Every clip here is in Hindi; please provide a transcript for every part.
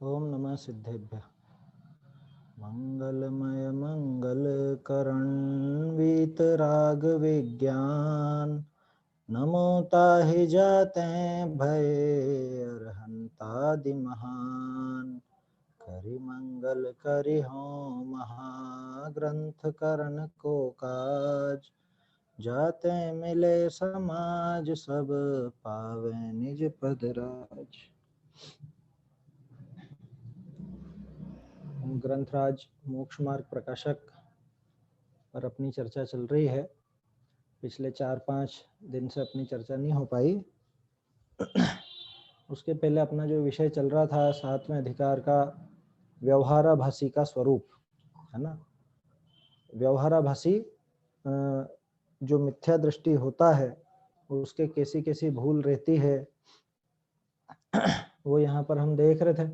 ओम नमः सिद्धेभ्यः। मंगलमय मंगलकरण वीतराग विज्ञान, नमो ताहि जाते भय अरहंतादि महान। करि मंगल करि हो महाग्रंथ करण को काज, जाते मिले समाज सब पावे निज पद राज। हम ग्रंथराज मोक्ष मार्ग प्रकाशक पर अपनी चर्चा चल रही है। पिछले 4-5 दिन से अपनी चर्चा नहीं हो पाई। उसके पहले अपना जो विषय चल रहा था 7वें अधिकार का व्यवहाराभासी का स्वरूप, है ना। व्यवहाराभासी जो मिथ्या दृष्टि होता है उसके कैसी कैसी भूल रहती है वो यहाँ पर हम देख रहे थे।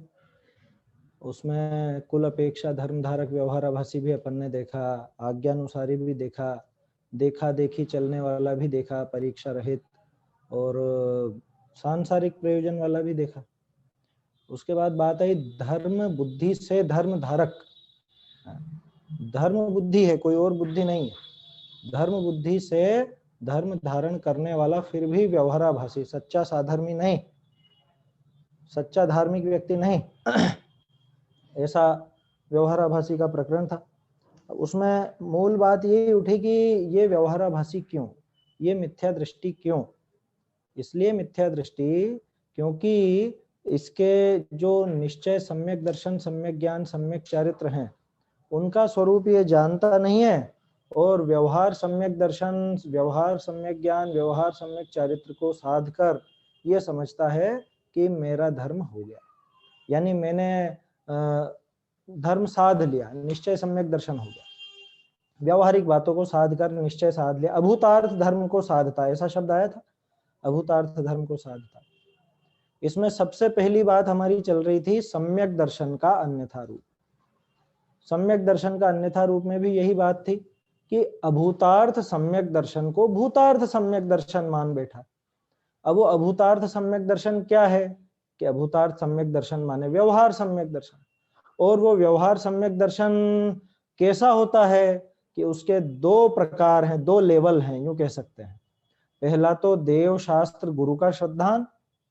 उसमें कुल अपेक्षा धर्मधारक व्यवहाराभासी भी अपन ने देखा, आज्ञानुसारी भी देखा, देखा देखी चलने वाला भी देखा, परीक्षा रहित और सांसारिक प्रयोजन वाला भी देखा। उसके बाद बात आई धर्म बुद्धि से धर्म धारक। धर्म बुद्धि है, कोई और बुद्धि नहीं है। धर्म बुद्धि से धर्म धारण करने वाला फिर भी व्यवहाराभासी, सच्चा साधर्मी नहीं, सच्चा धार्मिक व्यक्ति नहीं, ऐसा व्यवहाराभासी का प्रकरण था। उसमें मूल बात यही उठी कि ये व्यवहाराभासी क्यों, ये मिथ्या दृष्टि क्यों। इसलिए मिथ्या दृष्टि क्योंकि इसके जो निश्चय, सम्यक दर्शन, सम्यक ज्ञान, सम्यक चारित्र हैं उनका स्वरूप ये जानता नहीं है, और व्यवहार सम्यक दर्शन, व्यवहार सम्यक ज्ञान, व्यवहार सम्यक चारित्र को साध कर ये समझता है कि मेरा धर्म हो गया, यानी मैंने धर्म साध लिया, निश्चय सम्यक दर्शन हो गया। व्यवहारिक बातों को साध कर निश्चय साध लिया, अभूतार्थ धर्म को साधता, ऐसा शब्द आया था, अभूतार्थ धर्म को साधता। इसमें सबसे पहली बात हमारी चल रही थी सम्यक दर्शन का अन्यथा रूप। सम्यक दर्शन का अन्यथा रूप में भी यही बात थी कि अभूतार्थ सम्यक दर्शन को भूतार्थ सम्यक दर्शन मान बैठा। अब वो अभूतार्थ सम्यक दर्शन क्या है कि अभूतार्थ सम्यक दर्शन माने व्यवहार सम्यक दर्शन, और वो व्यवहार सम्यक दर्शन कैसा होता है कि उसके दो प्रकार हैं, दो लेवल हैं, यूं कह सकते हैं। पहला तो देव शास्त्र गुरु का श्रद्धान,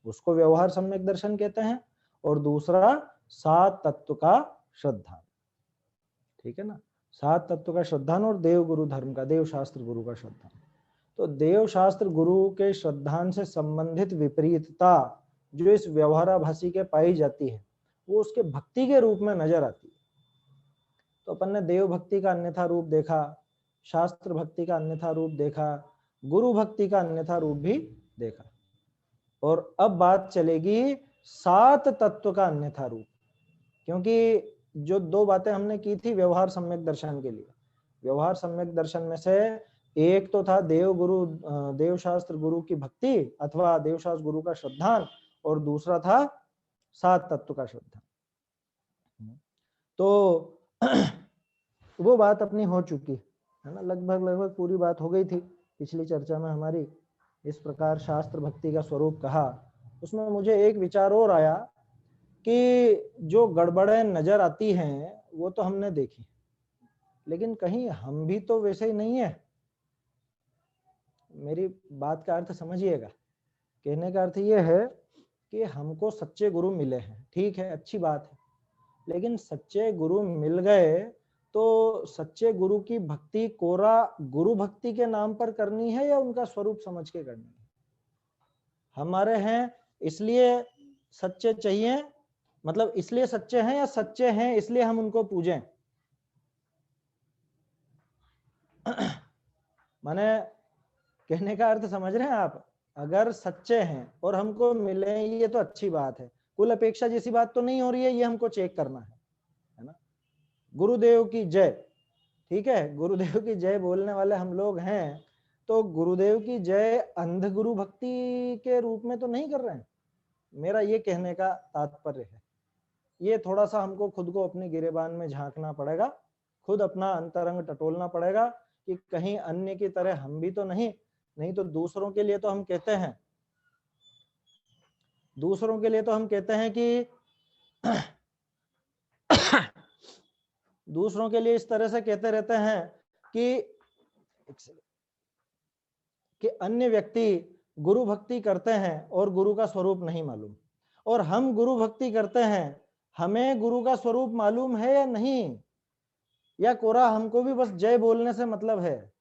उसको व्यवहार सम्यक दर्शन कहते हैं, और दूसरा सात तत्व का श्रद्धान, ठीक है ना। सात तत्व का श्रद्धान और देव गुरु धर्म का, देव शास्त्र गुरु का श्रद्धान। तो देव शास्त्र गुरु के श्रद्धान से संबंधित विपरीतता जो इस व्यवहाराभासी के पाई जाती है वो उसके भक्ति के रूप में नजर आती है। तो अपन ने देव भक्ति का अन्यथा रूप देखा, शास्त्र भक्ति का अन्यथा रूप देखा, गुरु भक्ति का अन्यथा रूप भी देखा, और अब बात चलेगी सात तत्व का अन्यथा रूप। क्योंकि जो दो बातें हमने की थी व्यवहार सम्यक दर्शन के लिए, व्यवहार सम्यक दर्शन में से एक तो था देव गुरु, देव शास्त्र गुरु की भक्ति अथवा देव शास्त्र गुरु का श्रद्धान, और दूसरा था सात तत्व का श्रद्धान। तो वो बात अपनी हो चुकी है ना, लगभग पूरी बात हो गई थी पिछली चर्चा में हमारी। इस प्रकार शास्त्र भक्ति का स्वरूप कहा। उसमें मुझे एक विचार और आया कि जो गड़बड़ें नजर आती हैं वो तो हमने देखी, लेकिन कहीं हम भी तो वैसे ही नहीं है। मेरी बात का अर्थ समझिएगा। कहने का अर्थ ये है कि हमको सच्चे गुरु मिले हैं, ठीक है, अच्छी बात है, लेकिन सच्चे गुरु मिल गए तो सच्चे गुरु की भक्ति कोरा गुरु भक्ति के नाम पर करनी है या उनका स्वरूप समझ के करनी है। हमारे हैं इसलिए सच्चे चाहिए, मतलब इसलिए सच्चे हैं, या सच्चे हैं इसलिए हम उनको पूजें। माने कहने का अर्थ समझ रहे हैं आप, अगर सच्चे हैं और हमको मिले ये तो अच्छी बात है, कुल अपेक्षा जैसी बात तो नहीं हो रही है, ये हमको चेक करना है ना। गुरुदेव की जय, ठीक है, गुरुदेव की जय बोलने वाले हम लोग हैं, तो गुरुदेव की जय अंध गुरु भक्ति के रूप में तो नहीं कर रहे हैं। मेरा ये कहने का तात्पर्य है, ये थोड़ा सा हमको खुद को अपने गिरेबान में झांकना पड़ेगा, खुद अपना अंतरंग टटोलना पड़ेगा कि कहीं अन्य की तरह हम भी तो नहीं तो दूसरों के लिए तो हम कहते हैं, कि दूसरों के लिए इस तरह से कहते रहते हैं कि अन्य व्यक्ति गुरु भक्ति करते हैं और गुरु का स्वरूप नहीं मालूम, और हम गुरु भक्ति करते हैं, हमें गुरु का स्वरूप मालूम है या नहीं, या कोरा हमको भी बस जय बोलने से मतलब है।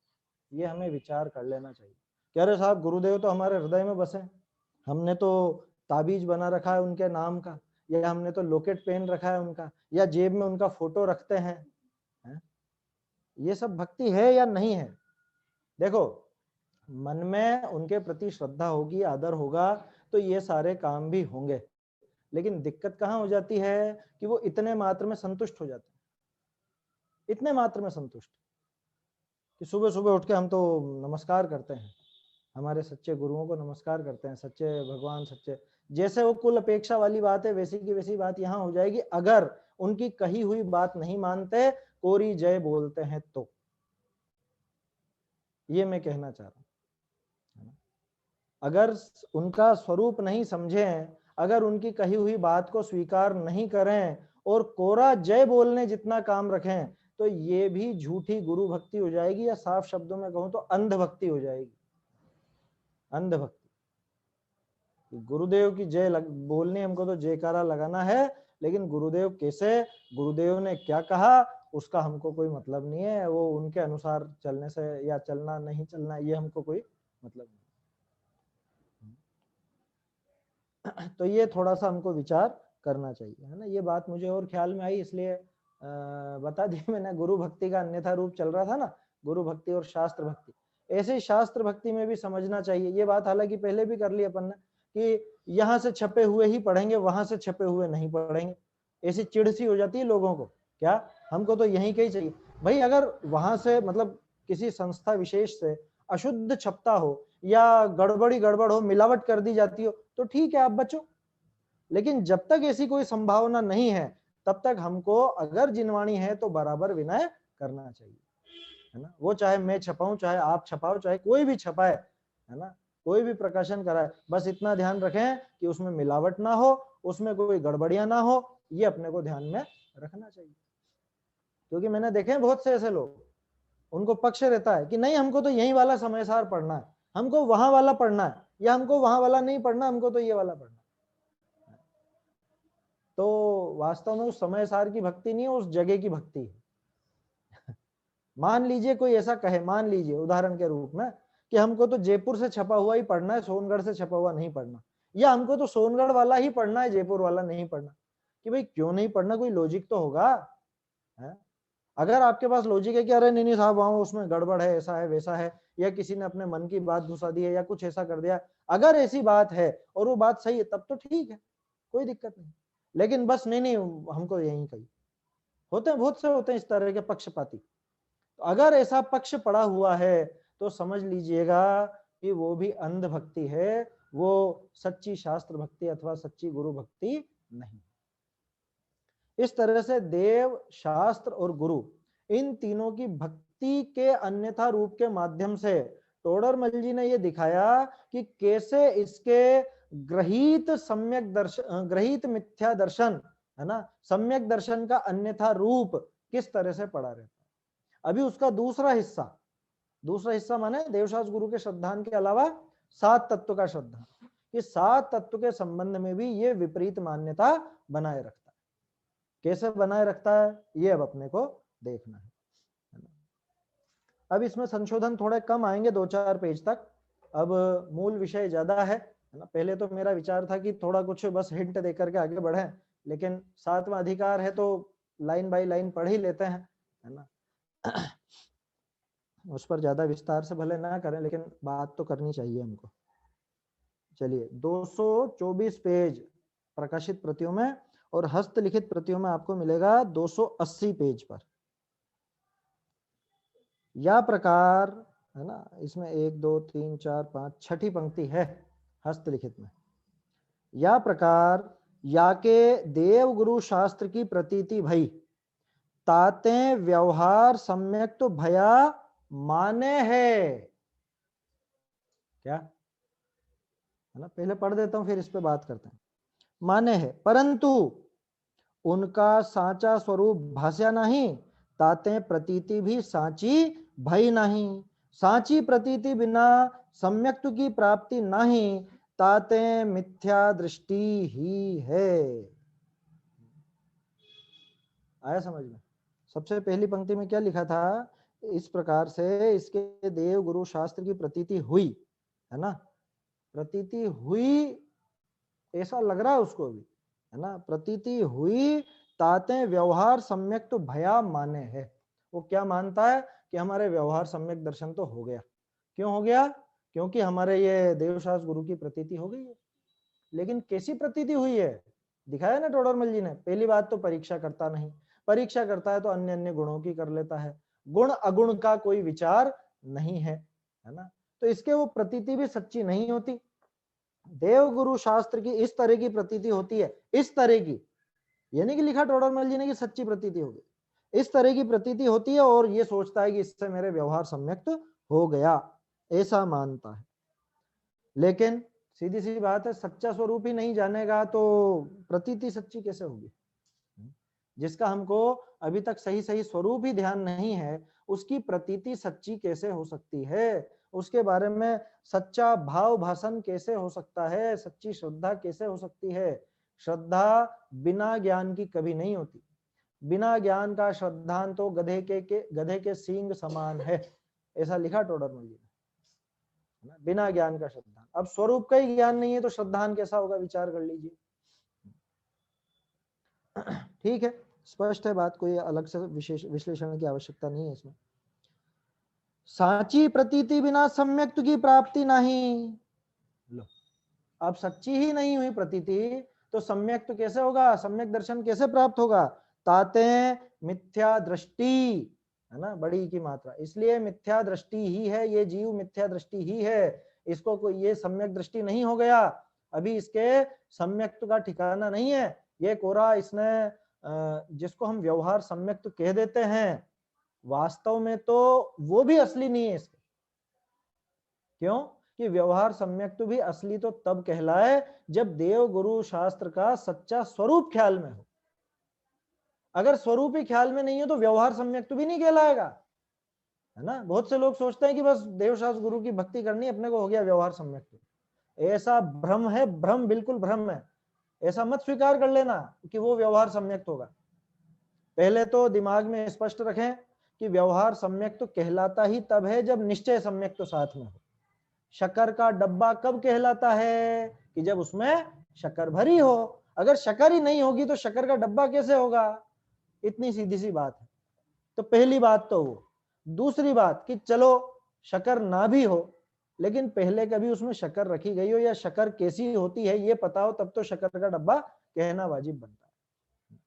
ये हमें विचार कर लेना चाहिए कि अरे साहब गुरुदेव तो हमारे हृदय में बसे, हमने तो ताबीज बना रखा है उनके नाम का, या हमने तो लॉकेट पहन रखा है उनका, या जेब में उनका फोटो रखते हैं। ये सब भक्ति है या नहीं है? देखो, मन में उनके प्रति श्रद्धा होगी, आदर होगा, तो ये सारे काम भी होंगे। लेकिन दिक्कत कहाँ हो जाती है कि वो इतने मात्र में संतुष्ट हो जाते हैं, इतने मात्र में संतुष्ट कि सुबह सुबह उठ के हम तो नमस्कार करते हैं, हमारे सच्चे गुरुओं को नमस्कार करते हैं, सच्चे भगवान, सच्चे, जैसे वो कुल अपेक्षा वाली बात है वैसी की वैसी बात यहाँ हो जाएगी अगर उनकी कही हुई बात नहीं मानते, कोरी जय बोलते हैं तो। ये मैं कहना चाह रहा हूं। अगर उनका स्वरूप नहीं समझें, अगर उनकी कही हुई बात को स्वीकार नहीं करें और कोरा जय बोलने जितना काम रखें, तो ये भी झूठी गुरु भक्ति हो जाएगी, या साफ शब्दों में कहूं तो अंधभक्ति हो जाएगी। अंधभक्ति। गुरुदेव की जय बोलनी, हमको तो जयकारा लगाना है, लेकिन गुरुदेव कैसे, गुरुदेव ने क्या कहा, उसका हमको कोई मतलब नहीं है। वो उनके अनुसार चलने से या चलना नहीं चलना, ये हमको कोई मतलब नहीं। तो ये थोड़ा सा हमको विचार करना चाहिए, है ना। ये बात मुझे और ख्याल में आई, इसलिए बता दी मैंने। गुरु भक्ति का अन्यथा रूप चल रहा था ना, गुरु भक्ति और शास्त्र भक्ति। ऐसे शास्त्र भक्ति में भी समझना चाहिए ये बात, हालांकि पहले भी कर ली अपन ने, कि यहाँ से छपे हुए ही पढ़ेंगे, वहां से छपे हुए नहीं पढ़ेंगे। ऐसी चिढ़ सी हो जाती है लोगों को, क्या हमको तो यहीं का ही चाहिए। भाई अगर वहां से मतलब किसी संस्था विशेष से अशुद्ध छपता हो या गड़बड़ हो, मिलावट कर दी जाती हो, तो ठीक है, आप बचो। लेकिन जब तक ऐसी कोई संभावना नहीं है, तब तक हमको अगर जिनवाणी है तो बराबर विनय करना चाहिए, है ना। वो चाहे मैं छपाऊं, चाहे आप छपाओ, चाहे कोई भी छपाए, है ना, कोई भी प्रकाशन कराए, बस इतना ध्यान रखें कि उसमें मिलावट ना हो, उसमें कोई गड़बड़ियां ना हो, ये अपने को ध्यान में रखना चाहिए। क्योंकि मैंने देखे हैं बहुत से ऐसे लोग, उनको पक्ष रहता है कि नहीं हमको तो यही वाला समय सार पढ़ना है, हमको वहां वाला पढ़ना है, या हमको वहां वाला नहीं पढ़ना, हमको तो ये वाला पढ़ना है। तो वास्तव में उस समय सार की भक्ति नहीं है, उस जगह की भक्ति है। मान लीजिए कोई ऐसा कहे, मान लीजिए उदाहरण के रूप में कि हमको तो जयपुर से छपा हुआ ही पढ़ना है, सोनगढ़ से छपा हुआ नहीं पढ़ना, या हमको तो सोनगढ़ वाला ही पढ़ना है, जयपुर वाला नहीं पढ़ना। कि भाई क्यों नहीं पढ़ना, कोई लॉजिक तो होगा, है? अगर आपके पास लॉजिक है कि अरे नहीं साहब वहां उसमें गड़बड़ है, ऐसा है वैसा है, या किसी ने अपने मन की बात घुसा दी है, या कुछ ऐसा कर दिया, अगर ऐसी बात है और वो बात सही है, तब तो ठीक है, कोई दिक्कत नहीं। लेकिन बस नहीं हमको यही कही, होते हैं बहुत से, होते हैं इस तरह के पक्षपाती। तो अगर ऐसा पक्ष पड़ा हुआ है तो समझ लीजिएगा कि वो भी अंध भक्ति है, वो सच्ची शास्त्र भक्ति अथवा सच्ची गुरु भक्ति नहीं। इस तरह से देव, शास्त्र और गुरु, इन तीनों की भक्ति के अन्यथा रूप के माध्यम से टोडरमल जी ने यह दिखाया कि कैसे इसके ग्रहित सम्यक दर्शन, ग्रहित मिथ्या दर्शन, है ना, सम्यक दर्शन का अन्यथा रूप किस तरह से पड़ा रहता है। अभी उसका दूसरा हिस्सा माने देवशास्त्र गुरु के श्रद्धान के अलावा 7 तत्व का श्रद्धान, कि 7 तत्व के संबंध में भी ये विपरीत मान्यता बनाए रखता है। कैसे बनाए रखता है ये अब अपने को देखना है। अब इसमें संशोधन थोड़े कम आएंगे, 2-4 पेज तक। अब मूल विषय ज्यादा है ना। पहले तो मेरा विचार था कि थोड़ा कुछ बस हिंट देकर के आगे बढ़े, लेकिन 7वां अधिकार है तो लाइन बाय लाइन पढ़ ही लेते हैं, है ना। उस पर ज्यादा विस्तार से भले ना करें, लेकिन बात तो करनी चाहिए हमको। चलिए, 224 पेज प्रकाशित प्रतियों में, और हस्तलिखित प्रतियों में आपको मिलेगा 280 पेज पर। या प्रकार, है ना, इसमें 1 2 3 4 5 छठी पंक्ति है हस्तलिखित में। या प्रकार याके देव गुरु शास्त्र की प्रतीति भई, ताते व्यवहार सम्यक तो भया माने है। क्या, है ना, पहले पढ़ देता हूं फिर इस पे बात करते हैं। माने है, परंतु उनका साचा स्वरूप भाष्या नहीं, ताते प्रतीति भी सांची भई नहीं। सांची प्रतीति बिना सम्यक्तु की प्राप्ति नहीं, ताते मिथ्या दृष्टि ही है। आया समझ में? सबसे पहली पंक्ति में क्या लिखा था? इस प्रकार से इसके देव गुरु शास्त्र की प्रतीति हुई, है ना, प्रतीति हुई ऐसा लग रहा है उसको भी, है ना, प्रतीति हुई, ताते व्यवहार सम्यक तो भया माने है। वो क्या मानता है कि हमारे व्यवहार सम्यक दर्शन तो हो गया। क्यों हो गया? क्योंकि हमारे ये देवशास्त्र गुरु की प्रतीति हो गई है। लेकिन कैसी प्रतीति हुई है? दिखाया ना टोडरमल जी ने। पहली बात तो परीक्षा करता नहीं, परीक्षा करता है तो अन्य अन्य गुणों की कर लेता है, गुण अगुण का कोई विचार नहीं है, है ना, तो इसके वो प्रतीति भी सच्ची नहीं होती। देव गुरु शास्त्र की इस तरह की प्रतीति होती है, इस तरह की, यानी कि लिखा टोडरमल जी ने कि सच्ची प्रतीति होगी, इस तरह की प्रतीति होती है और ये सोचता है कि इससे मेरे व्यवहार सम्यक तो हो गया, ऐसा मानता है। लेकिन सीधी सी बात है, सच्चा स्वरूप ही नहीं जानेगा तो प्रतीति सच्ची कैसे होगी? जिसका हमको अभी तक सही सही स्वरूप ही ध्यान नहीं है, उसकी प्रतीति सच्ची कैसे हो सकती है? उसके बारे में सच्चा भाव भाषण कैसे हो सकता है? सच्ची श्रद्धा कैसे हो सकती है? श्रद्धा बिना ज्ञान की कभी नहीं होती। बिना ज्ञान का श्रद्धान तो गधे के सींग समान है, ऐसा लिखा टोडरमल जी ने। बिना ज्ञान का श्रद्धान, अब स्वरूप का ही ज्ञान नहीं है तो श्रद्धान कैसा होगा? विचार कर लीजिए। ठीक है, स्पष्ट है बात, कोई अलग से विशेष विश्लेषण की आवश्यकता नहीं है इसमें। साची प्रतीति बिना सम्यक्तु की प्राप्ति नहीं। लो, अब सच्ची ही नहीं हुई प्रतीति तो सम्यक तो कैसे होगा? सम्यक दर्शन कैसे प्राप्त होगा? ताते मिथ्या दृष्टि, है ना, बड़ी की मात्रा, इसलिए मिथ्या दृष्टि ही है, ये जीव मिथ्या दृष्टि ही है, इसको कोई ये सम्यक दृष्टि नहीं हो गया, अभी इसके सम्यक का ठिकाना नहीं है। ये कोरा इसने जिसको हम व्यवहार सम्यक कह देते हैं, वास्तव में तो वो भी असली नहीं है इसके। क्यों? कि व्यवहार सम्यक तो भी असली तो तब कहलाए जब देव गुरु शास्त्र का सच्चा स्वरूप ख्याल में हो। अगर स्वरूप ही ख्याल में नहीं है तो व्यवहार सम्यक तो भी नहीं कहलाएगा, है ना। बहुत से लोग सोचते हैं कि बस देवशास्त्र गुरु की भक्ति करनी, अपने को हो गया व्यवहार सम्यक। ऐसा भ्रम है, भ्रम, बिल्कुल भ्रम है। ऐसा मत स्वीकार कर लेना कि वो व्यवहार सम्यक होगा। पहले तो दिमाग में स्पष्ट रखें कि व्यवहार सम्यक तो कहलाता ही तब है जब निश्चय सम्यक तो साथ में हो। शक्कर का डब्बा कब कहलाता है? कि जब उसमें शक्कर भरी हो। अगर शक्कर ही नहीं होगी तो शक्कर का डब्बा कैसे होगा? इतनी सीधी सी बात है। तो पहली बात तो वो। दूसरी बात कि चलो शक्कर ना भी हो, लेकिन पहले कभी उसमें शक्कर रखी गई हो या शक्कर कैसी होती है ये पता हो, तब तो शक्कर का डब्बा कहना वाजिब बनता है।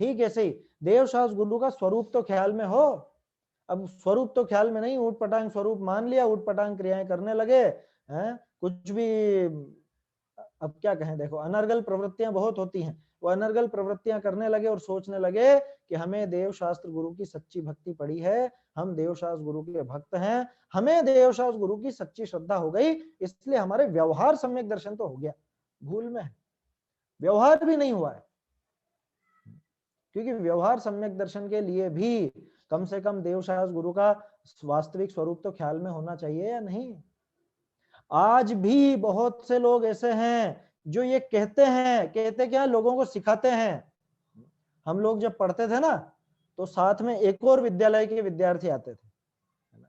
ठीक ऐसे ही देवशास्त्र गुरु का स्वरूप तो ख्याल में हो। अब स्वरूप तो ख्याल में नहीं, ऊट पटांग स्वरूप मान लिया, ऊट पटांग क्रियाएं करने लगे, हैं, कुछ भी, अब क्या कहें, देखो अनर्गल प्रवृत्तियां बहुत होती हैं, वो अनर्गल प्रवृत्तियां करने लगे और सोचने लगे कि हमें देवशास्त्र गुरु की सच्ची भक्ति पड़ी है, हम देवशास्त्र गुरु के भक्त हैं, हमें देवशास्त्र गुरु की सच्ची श्रद्धा हो गई, इसलिए हमारे व्यवहार सम्यक दर्शन तो हो गया। भूल में है, व्यवहार भी नहीं हुआ है। क्योंकि व्यवहार सम्यक दर्शन के लिए भी कम से कम देवशास्त्र गुरु का वास्तविक स्वरूप तो ख्याल में होना चाहिए या नहीं। आज भी बहुत से लोग ऐसे हैं जो ये कहते क्या, लोगों को सिखाते हैं। हम लोग जब पढ़ते थे ना तो साथ में एक और विद्यालय के विद्यार्थी आते थे,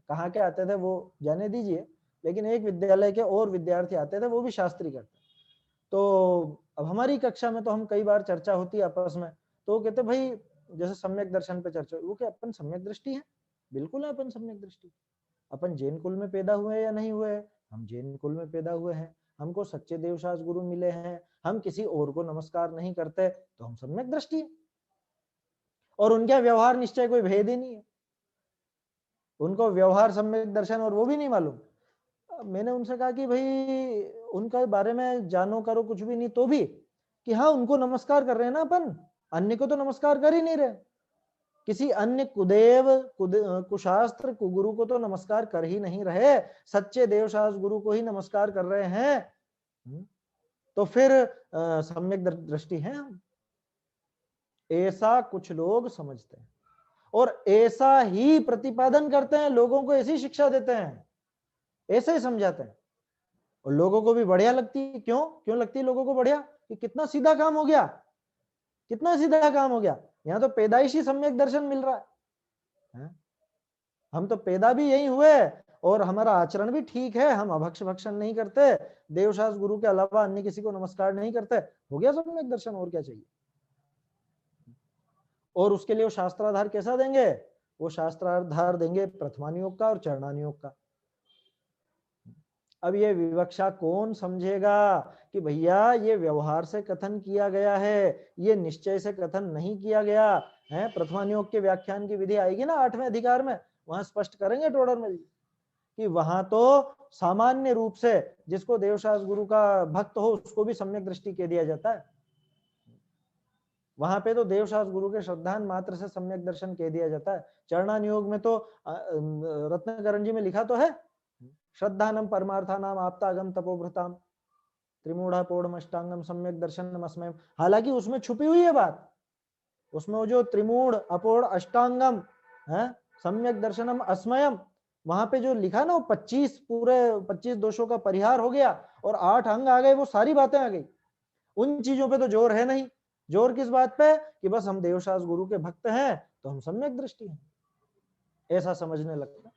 कहाँ के आते थे वो जाने दीजिए, लेकिन एक विद्यालय के और विद्यार्थी आते थे, वो भी शास्त्री करते। तो अब हमारी कक्षा में तो हम कई बार चर्चा होती है आपस में, तो वो कहते भाई जैसे सम्यक दर्शन पे चर्चा, वो क्या अपन सम्यक दृष्टि है? बिल्कुल है अपन सम्यक दृष्टि। अपन जैन कुल में पैदा हुए या नहीं हुए? हम जैन कुल में पैदा हुए हैं, हमको सच्चे देवशास्त्र गुरु मिले हैं, हम किसी और को नमस्कार नहीं करते, तो हम सम्यक दृष्टि है। और उनका व्यवहार निश्चय कोई भेद ही नहीं है, उनको व्यवहार सम्यक दर्शन और वो भी नहीं मालूम। मैंने उनसे कहा कि भाई उनका बारे में जानो करो कुछ भी नहीं तो भी, कि हाँ उनको नमस्कार कर रहे हैं ना अपन, अन्य को तो नमस्कार कर ही नहीं रहे। किसी अन्य कुशास्त्र कुगुरु को तो नमस्कार कर ही नहीं रहे, सच्चे देवशास्त्र गुरु को ही नमस्कार कर रहे हैं। तो फिर सम्यक दृष्टि है हम, ऐसा कुछ लोग समझते हैं। और ऐसा ही प्रतिपादन करते हैं, लोगों को ऐसी शिक्षा देते हैं, ऐसे ही समझाते हैं, और लोगों को भी बढ़िया लगती है। क्यों क्यों लगती है लोगों को बढ़िया? कि कितना सीधा काम हो गया, कितना सीधा काम हो गया। यहाँ तो पैदाइशी सम्यक दर्शन मिल रहा है। हम तो पैदा भी यही हुए और हमारा आचरण भी ठीक है, हम अभक्ष भक्षण नहीं करते, देवशास्त्र गुरु के अलावा अन्य किसी को नमस्कार नहीं करते, हो गया सम्यक दर्शन, और क्या चाहिए। और उसके लिए वो शास्त्राधार कैसा देंगे? वो शास्त्राधार देंगे प्रथमानुयोग का और चरणानुयोग का। अब ये विवक्षा कौन समझेगा कि भैया ये व्यवहार से कथन किया गया है, ये निश्चय से कथन नहीं किया गया है। प्रथमानुयोग के व्याख्यान की विधि आएगी ना 8वें अधिकार में, वहां स्पष्ट करेंगे टोडरमल जी कि वहां तो सामान्य रूप से जिसको देवशास्त्र गुरु का भक्त हो उसको भी सम्यक दृष्टि कह दिया जाता है। वहां पे तो देवशास्त्र गुरु के श्रद्धान मात्र से सम्यक दर्शन कह दिया जाता है। चरणानुयोग में तो रत्नकरण जी में लिखा तो है, श्रद्धानम परमार्थानाम आप्तागम तपोभृताम त्रिमूढ़ा पौढ़म अष्टांगम सम्यक दर्शनम अस्मयम। हालांकि उसमें छुपी हुई है बात, उसमें वो जो त्रिमूढ़ अपौढ़ अष्टांगम है सम्यक दर्शनम अस्मयम, वहां पे जो लिखा ना वो 25 दोषों का परिहार हो गया और 8 अंग आ गए, वो सारी बातें आ गई। उन चीजों पे तो जोर है नहीं। जोर किस बात पे? कि बस हम देवशास्त्र गुरु के भक्त हैं तो हम सम्यक दृष्टि हैं, ऐसा समझने लगता।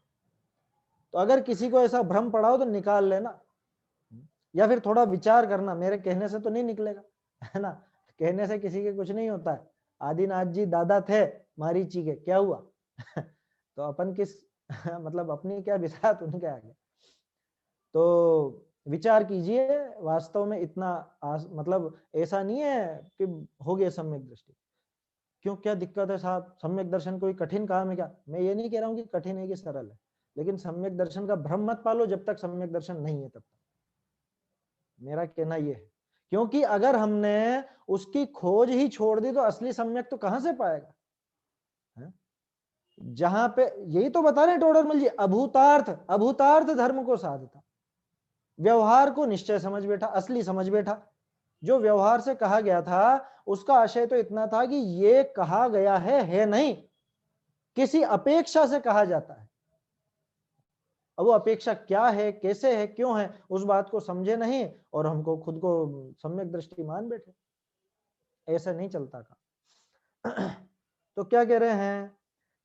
तो अगर किसी को ऐसा भ्रम पड़ा हो तो निकाल लेना, या फिर थोड़ा विचार करना, मेरे कहने से तो नहीं निकलेगा, है ना। कहने से किसी के कुछ नहीं होता है। आदिनाथ जी दादा थे मारीची के, क्या हुआ? तो अपन किस मतलब अपनी क्या बिसात उनके आगे। तो विचार कीजिए, वास्तव में इतना मतलब ऐसा नहीं है कि हो गया सम्यक दृष्टि। क्यों, क्या दिक्कत है साहब? सम्यक दर्शन कोई कठिन काम है क्या? मैं ये नहीं कह रहा हूँ कि कठिन है कि सरल है, लेकिन सम्यक दर्शन का भ्रम मत पालो जब तक सम्यक दर्शन नहीं है तब तक, मेरा कहना यह है। क्योंकि अगर हमने उसकी खोज ही छोड़ दी तो असली सम्यक तो कहां से पाएगा? है? जहां पे यही तो बता रहे टोडरमल जी, अभूतार्थ धर्म को साधता, व्यवहार को निश्चय समझ बैठा, असली समझ बैठा। जो व्यवहार से कहा गया था उसका आशय तो इतना था कि ये कहा गया है नहीं, किसी अपेक्षा से कहा जाता है। अब वो अपेक्षा क्या है, कैसे है, क्यों है, उस बात को समझे नहीं और हमको खुद को सम्यक दृष्टि मान बैठे। ऐसा नहीं चलता का। तो क्या कह रहे हैं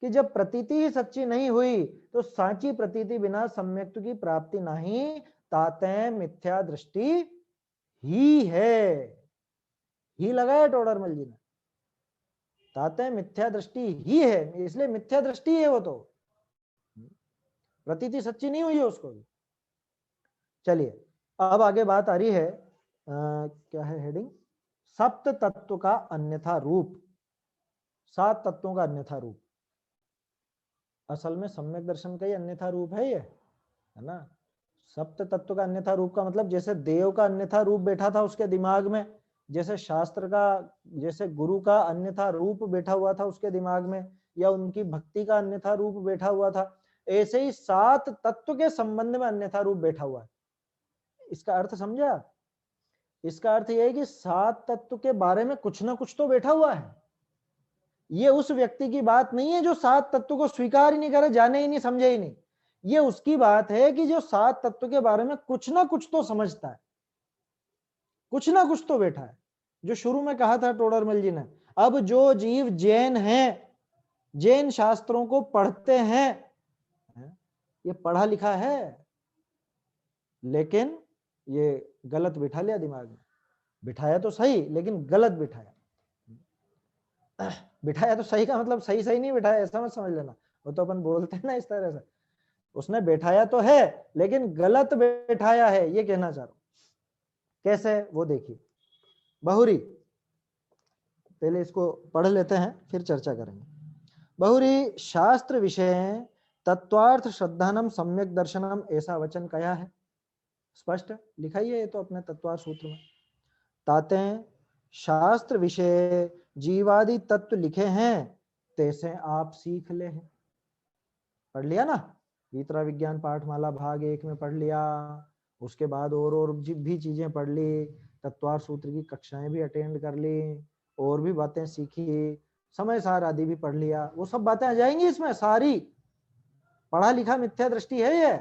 कि जब प्रतीति ही सच्ची नहीं हुई तो साची प्रतीति बिना सम्यक्त्व की प्राप्ति नहीं, ताते मिथ्या दृष्टि ही है। ही लगाया टोडरमल जी ने, ताते मिथ्या दृष्टि ही है, इसलिए मिथ्या दृष्टि है वो, तो प्रतीति सच्ची नहीं हुई है उसको भी। चलिए अब आगे बात आ रही है, क्या है हेडिंग? सप्त तत्व का अन्यथा रूप, 7 तत्वों का अन्यथा रूप। असल में सम्यक दर्शन का ही अन्यथा रूप है ये, है ना। सप्त तत्व का अन्यथा रूप का मतलब जैसे देव का अन्यथा रूप बैठा था उसके दिमाग में, जैसे शास्त्र का, जैसे गुरु का अन्यथा रूप बैठा हुआ था उसके दिमाग में, या उनकी भक्ति का अन्यथा रूप बैठा हुआ था, ऐसे ही 7 तत्व के संबंध में अन्यथा रूप बैठा हुआ है। इसका अर्थ समझा? इसका अर्थ यह है कि 7 तत्व के बारे में कुछ ना कुछ तो बैठा हुआ है। ये उस व्यक्ति की बात नहीं है जो 7 तत्व को स्वीकार ही नहीं करे, जाने ही नहीं, समझे ही नहीं। ये उसकी बात है कि जो 7 तत्व के बारे में कुछ ना कुछ तो समझता है, कुछ ना कुछ तो बैठा है। जो शुरू में कहा था टोडरमल जी ने, अब जो जीव जैन हैं, जैन शास्त्रों को पढ़ते हैं, ये पढ़ा लिखा है लेकिन ये गलत बिठा लिया दिमाग में। बिठाया तो सही लेकिन गलत बिठाया। बिठाया तो सही का मतलब सही सही नहीं बिठाया, ऐसा मत समझ लेना। वो तो अपन बोलते हैं ना इस तरह से, उसने बैठाया तो है लेकिन गलत बैठाया है, ये कहना चाह रहा हूं। कैसे वो देखिए। बहुरी, पहले इसको पढ़ लेते हैं फिर चर्चा करेंगे। बहुरी शास्त्र विषय तत्वार्थ श्रद्धानम सम्यक दर्शनम, ऐसा वचन कया है, स्पष्ट लिखा ही है ये तो अपने तत्वार्थ सूत्र में। ताते शास्त्र विषय जीवादि तत्व लिखे हैं, तैसे आप सीख ले हैं। पढ़ लिया ना, वितरा विज्ञान पाठमाला भाग 1 में पढ़ लिया, उसके बाद और भी चीजें पढ़ ली, तत्वार्थ सूत्र की कक्षाएं भी अटेंड कर ली, और भी बातें सीखी, समय सार आदि भी पढ़ लिया, वो सब बातें आ जाएंगी इसमें सारी। पढ़ा लिखा मिथ्या दृष्टि है ये।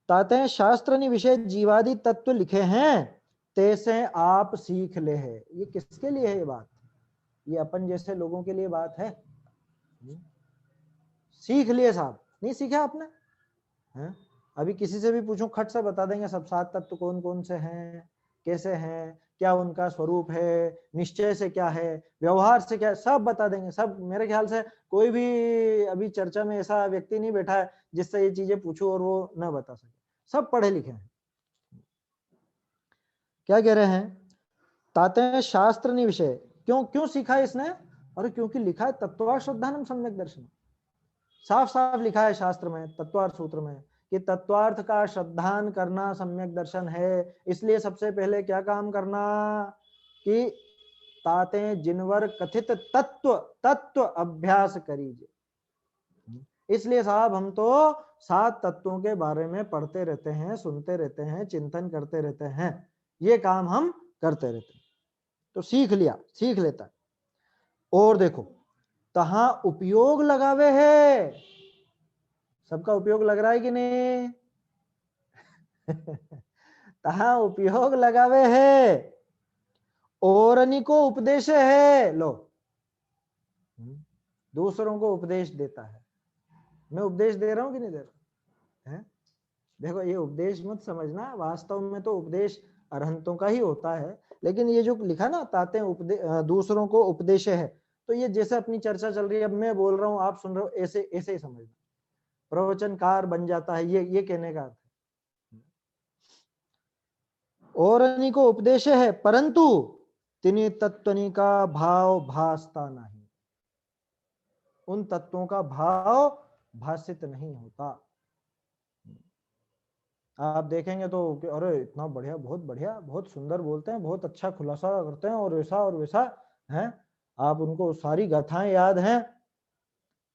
ताते हैं शास्त्र ने विषय जीवादि तत्व लिखे हैं, तैसे आप सीख ले है। ये किसके लिए है ये बात? ये अपन जैसे लोगों के लिए बात है। सीख लिए साहब, नहीं सीखा आपने है? अभी किसी से भी पूछो खट से बता देंगे सब 7 तत्व कौन कौन से हैं, कैसे हैं, क्या उनका स्वरूप है, निश्चय से क्या है, व्यवहार से क्या है, सब बता देंगे सब। मेरे ख्याल से कोई भी अभी चर्चा में ऐसा व्यक्ति नहीं बैठा है जिससे ये चीजें पूछो और वो न बता सके। सब पढ़े लिखे हैं। क्या कह रहे हैं? ताते शास्त्र नि विषय, क्यों क्यों सीखा इसने? और क्योंकि लिखा है तत्वार्थ श्रद्धानम सम्यक दर्शन। साफ साफ लिखा है शास्त्र में, तत्वार्थ सूत्र में, कि तत्वार्थ का श्रद्धान करना सम्यक दर्शन है। इसलिए सबसे पहले क्या काम करना कि ताते जिनवर कथित तत्व तत्व अभ्यास करीजिए। इसलिए साहब हम तो 7 तत्वों के बारे में पढ़ते रहते हैं, सुनते रहते हैं, चिंतन करते रहते हैं, ये काम हम करते रहते हैं। तो सीख लिया, सीख लेता है। और देखो तहां उपयोग लगावे है, सबका उपयोग लग रहा है कि नहीं? तहां उपयोग लगावे है, औरनी को उपदेश है। लो, दूसरों को उपदेश देता है। मैं उपदेश दे रहा हूं कि नहीं दे रहा है? देखो ये उपदेश मत समझना, वास्तव में तो उपदेश अरहंतों का ही होता है। लेकिन ये जो लिखा ना ताते दूसरों को उपदेश है, तो ये जैसे अपनी चर्चा चल रही है, अब मैं बोल रहा हूं आप सुन रहे हो, ऐसे ऐसे ही समझना, प्रवचनकार बन जाता है, ये कहने का अर्थ है। और को उपदेश है, परंतु तिनि तत्वनि का भाव भासता नहीं, उन तत्वों का भाव भाषित नहीं होता। आप देखेंगे तो अरे इतना बढ़िया, बहुत बढ़िया, बहुत सुंदर बोलते हैं, बहुत अच्छा खुलासा करते हैं, और वैसा है। आप उनको सारी गाथाएं याद हैं।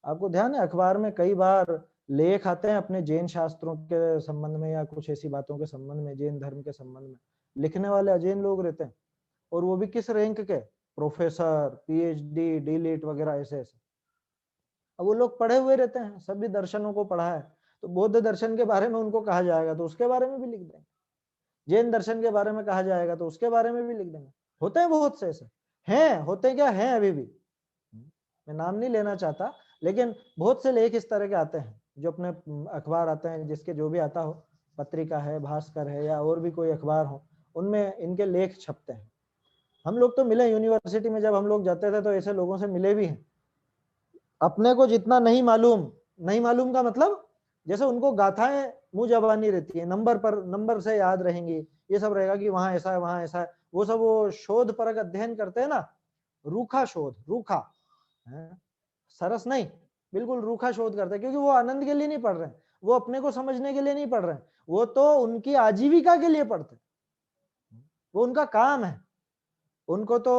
आपको ध्यान है अखबार में कई बार लेख आते हैं अपने जैन शास्त्रों के संबंध में या कुछ ऐसी बातों के संबंध में, जैन धर्म के संबंध में। लिखने वाले अजैन लोग रहते हैं, और वो भी किस रैंक के? प्रोफेसर, पीएचडी, डीलिट वगैरह ऐसे ऐसे। अब वो लोग पढ़े हुए रहते हैं, सभी दर्शनों को पढ़ा है, तो बौद्ध दर्शन के बारे में उनको कहा जाएगा तो उसके बारे में भी लिख देंगे, जैन दर्शन के बारे में कहा जाएगा तो उसके बारे में भी लिख देंगे। होते हैं बहुत से ऐसे, हैं, होते क्या हैं अभी भी, मैं नाम नहीं लेना चाहता, लेकिन बहुत से लेख इस तरह के आते हैं जो अपने अखबार आते हैं, जिसके जो भी आता हो, पत्रिका है, भास्कर है, या और भी कोई अखबार हो, उनमें इनके लेख छपते हैं। हम लोग तो मिले यूनिवर्सिटी में, जब हम लोग जाते थे तो ऐसे लोगों से मिले भी हैं। अपने को जितना नहीं मालूम, नहीं मालूम का मतलब जैसे उनको गाथाएं मुंह जबानी रहती है, नंबर पर नंबर से याद रहेंगी, ये सब रहेगा कि वहां ऐसा है, वहां ऐसा है, वो सब वो शोध परक अध्ययन करते हैं ना, रूखा शोध, रूखा है, सरस नहीं, बिल्कुल रूखा शोध करते हैं, क्योंकि वो आनंद के लिए नहीं पढ़ रहे हैं, वो अपने को समझने के लिए नहीं पढ़ रहे हैं, वो तो उनकी आजीविका के लिए पढ़ते हैं, वो उनका काम है, उनको तो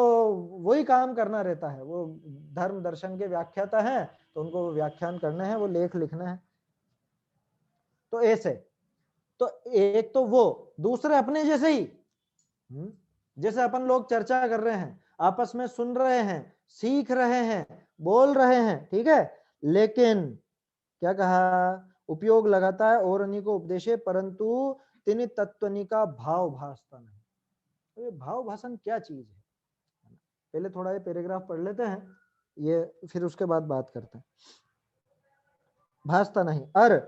वही काम करना रहता है। वो धर्म दर्शन के व्याख्याता हैं, तो उनको व्याख्यान करने हैं, वो लेख लिखने हैं। तो ऐसे, तो एक तो वो, दूसरे अपने जैसे ही, जैसे अपन लोग चर्चा कर रहे हैं, आपस में सुन रहे हैं, सीख रहे हैं, बोल रहे हैं, ठीक है, लेकिन क्या कहा? उपयोग लगाता है और को उपदेशे, परंतु तिनि तत्वनि का भाव भासता नहीं। तो ये भाव भाषण क्या चीज है? पहले थोड़ा ये पैराग्राफ पढ़ लेते हैं, ये फिर उसके बाद बात करते हैं। भासता नहीं, अर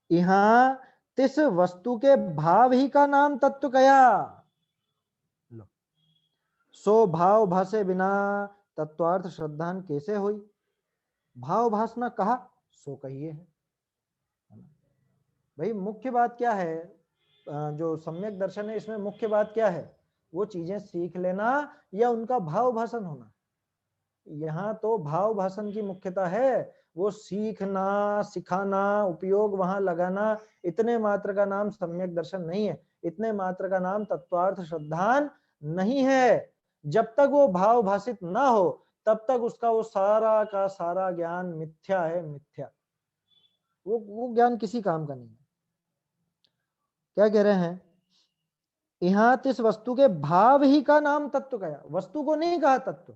यहाँ तिस वस्तु के भाव ही का नाम तत्व कया। लो, सो भाव भाषे बिना तत्वार्थ श्रद्धान कैसे हुई? भाव भासना कहा, सो कहिए है भाई। मुख्य बात क्या है? जो सम्यक दर्शन है, इसमें मुख्य बात क्या है? वो चीजें सीख लेना या उनका भाव भाषण होना। यहाँ तो भाव भाषण की मुख्यता है, वो सीखना, सिखाना, उपयोग वहां लगाना, इतने मात्र का नाम सम्यक दर्शन नहीं है, इतने मात्र का नाम तत्वार्थ श्रद्धान नहीं है। जब तक वो भाव भाषित ना हो तब तक उसका वो सारा का सारा ज्ञान मिथ्या है, मिथ्या। वो ज्ञान किसी काम का नहीं है। क्या कह रहे हैं? यहाँ इस वस्तु के भाव ही का नाम तत्व कहा, वस्तु को नहीं कहा तत्व।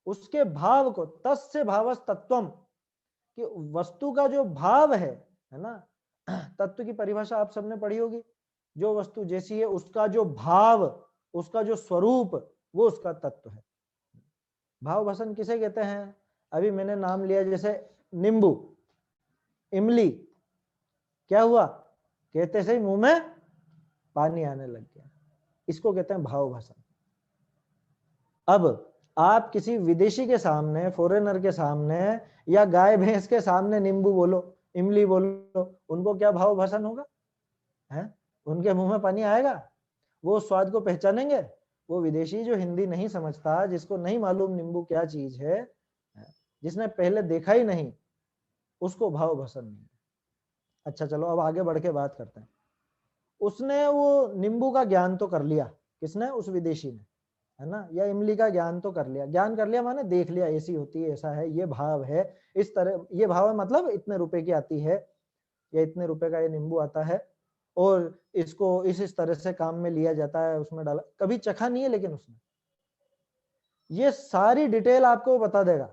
उसके भाव को, तस्य भावस तत्वम, कि वस्तु का जो भाव है ना, तत्व की परिभाषा आप सबने पढ़ी होगी, जो वस्तु जैसी है उसका जो भाव, उसका जो स्वरूप, वो उसका तत्व है। भाव भसन किसे कहते हैं? अभी मैंने नाम लिया जैसे नींबू, इमली, क्या हुआ? कहते से ही मुंह में पानी आने लग गया, इसको कहते हैं भाव भसन। अब आप किसी विदेशी के सामने, फॉरेनर के सामने या गाय भैंस के सामने नींबू बोलो, इमली बोलो, उनको क्या भाव भसन होगा? है? उनके मुंह में पानी आएगा? वो स्वाद को पहचानेंगे? वो विदेशी जो हिंदी नहीं समझता, जिसको नहीं मालूम नींबू क्या चीज है, जिसने पहले देखा ही नहीं, उसको भाव भसन नहीं। अच्छा चलो अब आगे बढ़ के बात करते हैं। उसने वो नींबू का ज्ञान तो कर लिया, किसने? उस विदेशी ने, है ना? या इमली का ज्ञान तो कर लिया। ज्ञान कर लिया माने देख लिया, ऐसी होती है, ऐसा है, ये भाव है, इस तरह ये भाव है, मतलब इतने रुपए की आती है, या इतने रुपए का ये नींबू आता है, और इसको इस तरह से काम में लिया जाता है, उसमें डाला। कभी चखा नहीं है लेकिन उसने, ये सारी डिटेल आपको बता देगा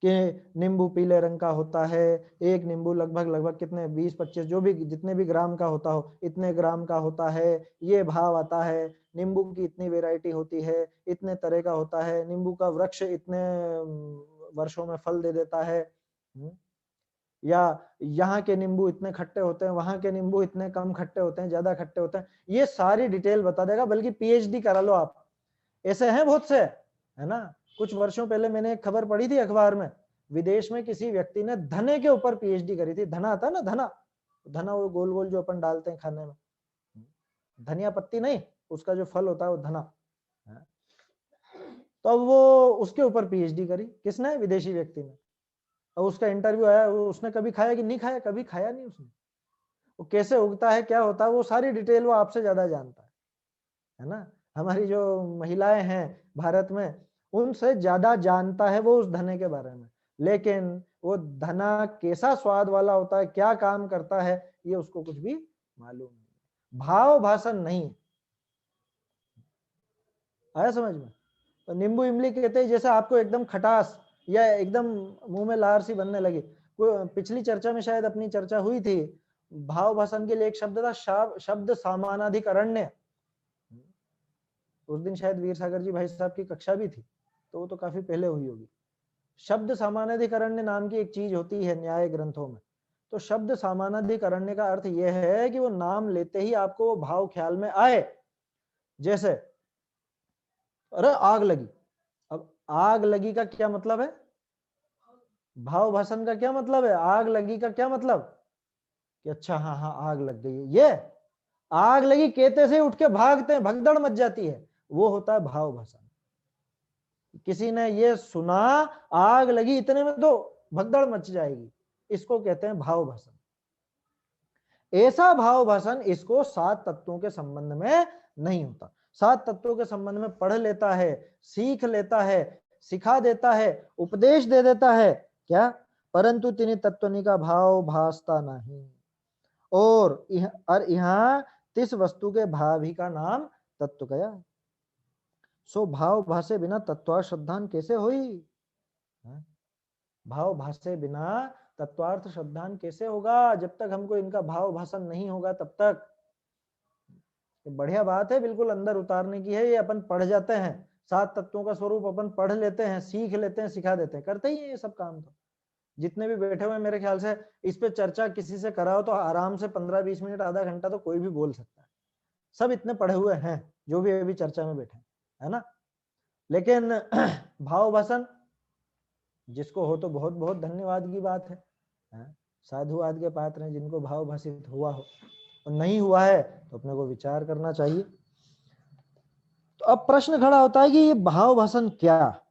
कि नींबू पीले रंग का होता है, एक नींबू लगभग कितने 20-25 जो भी जितने भी ग्राम का होता हो, इतने ग्राम का होता है, ये भाव आता है, नींबू की इतनी वैरायटी होती है, इतने तरह का होता है, नींबू का वृक्ष इतने वर्षों में फल दे देता है, या यहाँ के नींबू इतने खट्टे होते हैं, वहां के नींबू इतने कम खट्टे होते हैं, ज्यादा खट्टे होते हैं, ये सारी डिटेल बता देगा। बल्कि पीएचडी करा लो आप, ऐसे हैं बहुत से, है ना? कुछ वर्षों पहले मैंने एक खबर पढ़ी थी अखबार में, विदेश में किसी व्यक्ति ने धने के ऊपर पीएचडी करी थी। धना आता है ना, धना, धना वो गोल गोल जो अपन डालते हैं खाने में, धनिया पत्ती नहीं, उसका जो फल होता है वो धना। तो अब वो उसके ऊपर पीएचडी करी, किसने? विदेशी व्यक्ति ने। और उसका इंटरव्यू आया, उसने कभी खाया कि नहीं खाया? कभी खाया नहीं उसने। वो कैसे उगता है, क्या होता है, वो सारी डिटेल वो आपसे ज्यादा जानता है ना? हमारी जो महिलाएं हैं भारत में, उनसे ज्यादा जानता है वो उस धने के बारे में। लेकिन वो धना कैसा स्वाद वाला होता है, क्या काम करता है, ये उसको कुछ भी मालूम नहीं। भाव भाषण नहीं आया समझ में? तो नींबू इमली कहते हैं, जैसे आपको एकदम खटास या एकदम मुंह में लार सी बनने लगी। पिछली चर्चा में शायद अपनी चर्चा हुई थी, भाव भाषण के लिए एक शब्द था, शब्द सामानाधिकरण्य। उस दिन शायद वीर सागर जी भाई साहब की कक्षा भी थी, तो वो तो काफी पहले हुई होगी। शब्द सामानाधिकरण्य नाम की एक चीज होती है न्याय ग्रंथों में। तो शब्द सामानाधिकरण्य का अर्थ यह है कि वो नाम लेते ही आपको वो भाव ख्याल में आए। जैसे अरे आग लगी, अब आग लगी का क्या मतलब है? भाव भाषण का क्या मतलब है? आग लगी का क्या मतलब? कि अच्छा हाँ हाँ आग लग गई है। ये आग लगी कहते से उठ के भागते हैं, भगदड़ मच जाती है, वो होता है भाव भाषण। किसी ने ये सुना आग लगी, इतने में तो भगदड़ मच जाएगी, इसको कहते हैं भाव भाषण। ऐसा भाव भाषण इसको 7 तत्वों के संबंध में नहीं होता। 7 तत्वों के संबंध में पढ़ लेता है, सीख लेता है, सिखा देता है, उपदेश दे देता है, क्या? परंतु तिनि तत्वनि का भाव भासता नहीं। और यहाँ तिस वस्तु के भाव ही का नाम तत्व गया। सो भाव भाषे बिना तत्वार्थ श्रद्धान कैसे हुई? भाव भाषे बिना तत्वार्थ श्रद्धान कैसे होगा? जब तक हमको इनका भाव भाषण नहीं होगा तब तक। बढ़िया बात है, बिल्कुल अंदर उतारने की है। ये अपन पढ़ जाते हैं, 7 तत्वों का स्वरूप अपन पढ़ लेते हैं, सीख लेते हैं, सिखा देते हैं, करते ही है ये सब काम। तो जितने भी बैठे हुए मेरे ख्याल से इस पे चर्चा किसी से कराओ तो आराम से 15-20 मिनट, आधा घंटा तो कोई भी बोल सकता है। सब इतने पढ़े हुए हैं जो भी अभी चर्चा में बैठे, है ना? लेकिन भाव भाषण जिसको हो तो बहुत बहुत धन्यवाद की बात है, साधुवाद के पात्र हैं जिनको भाव भाषित हुआ हो, और नहीं हुआ है तो अपने को विचार करना चाहिए। तो अब प्रश्न खड़ा होता है कि ये भाव भाषण क्या?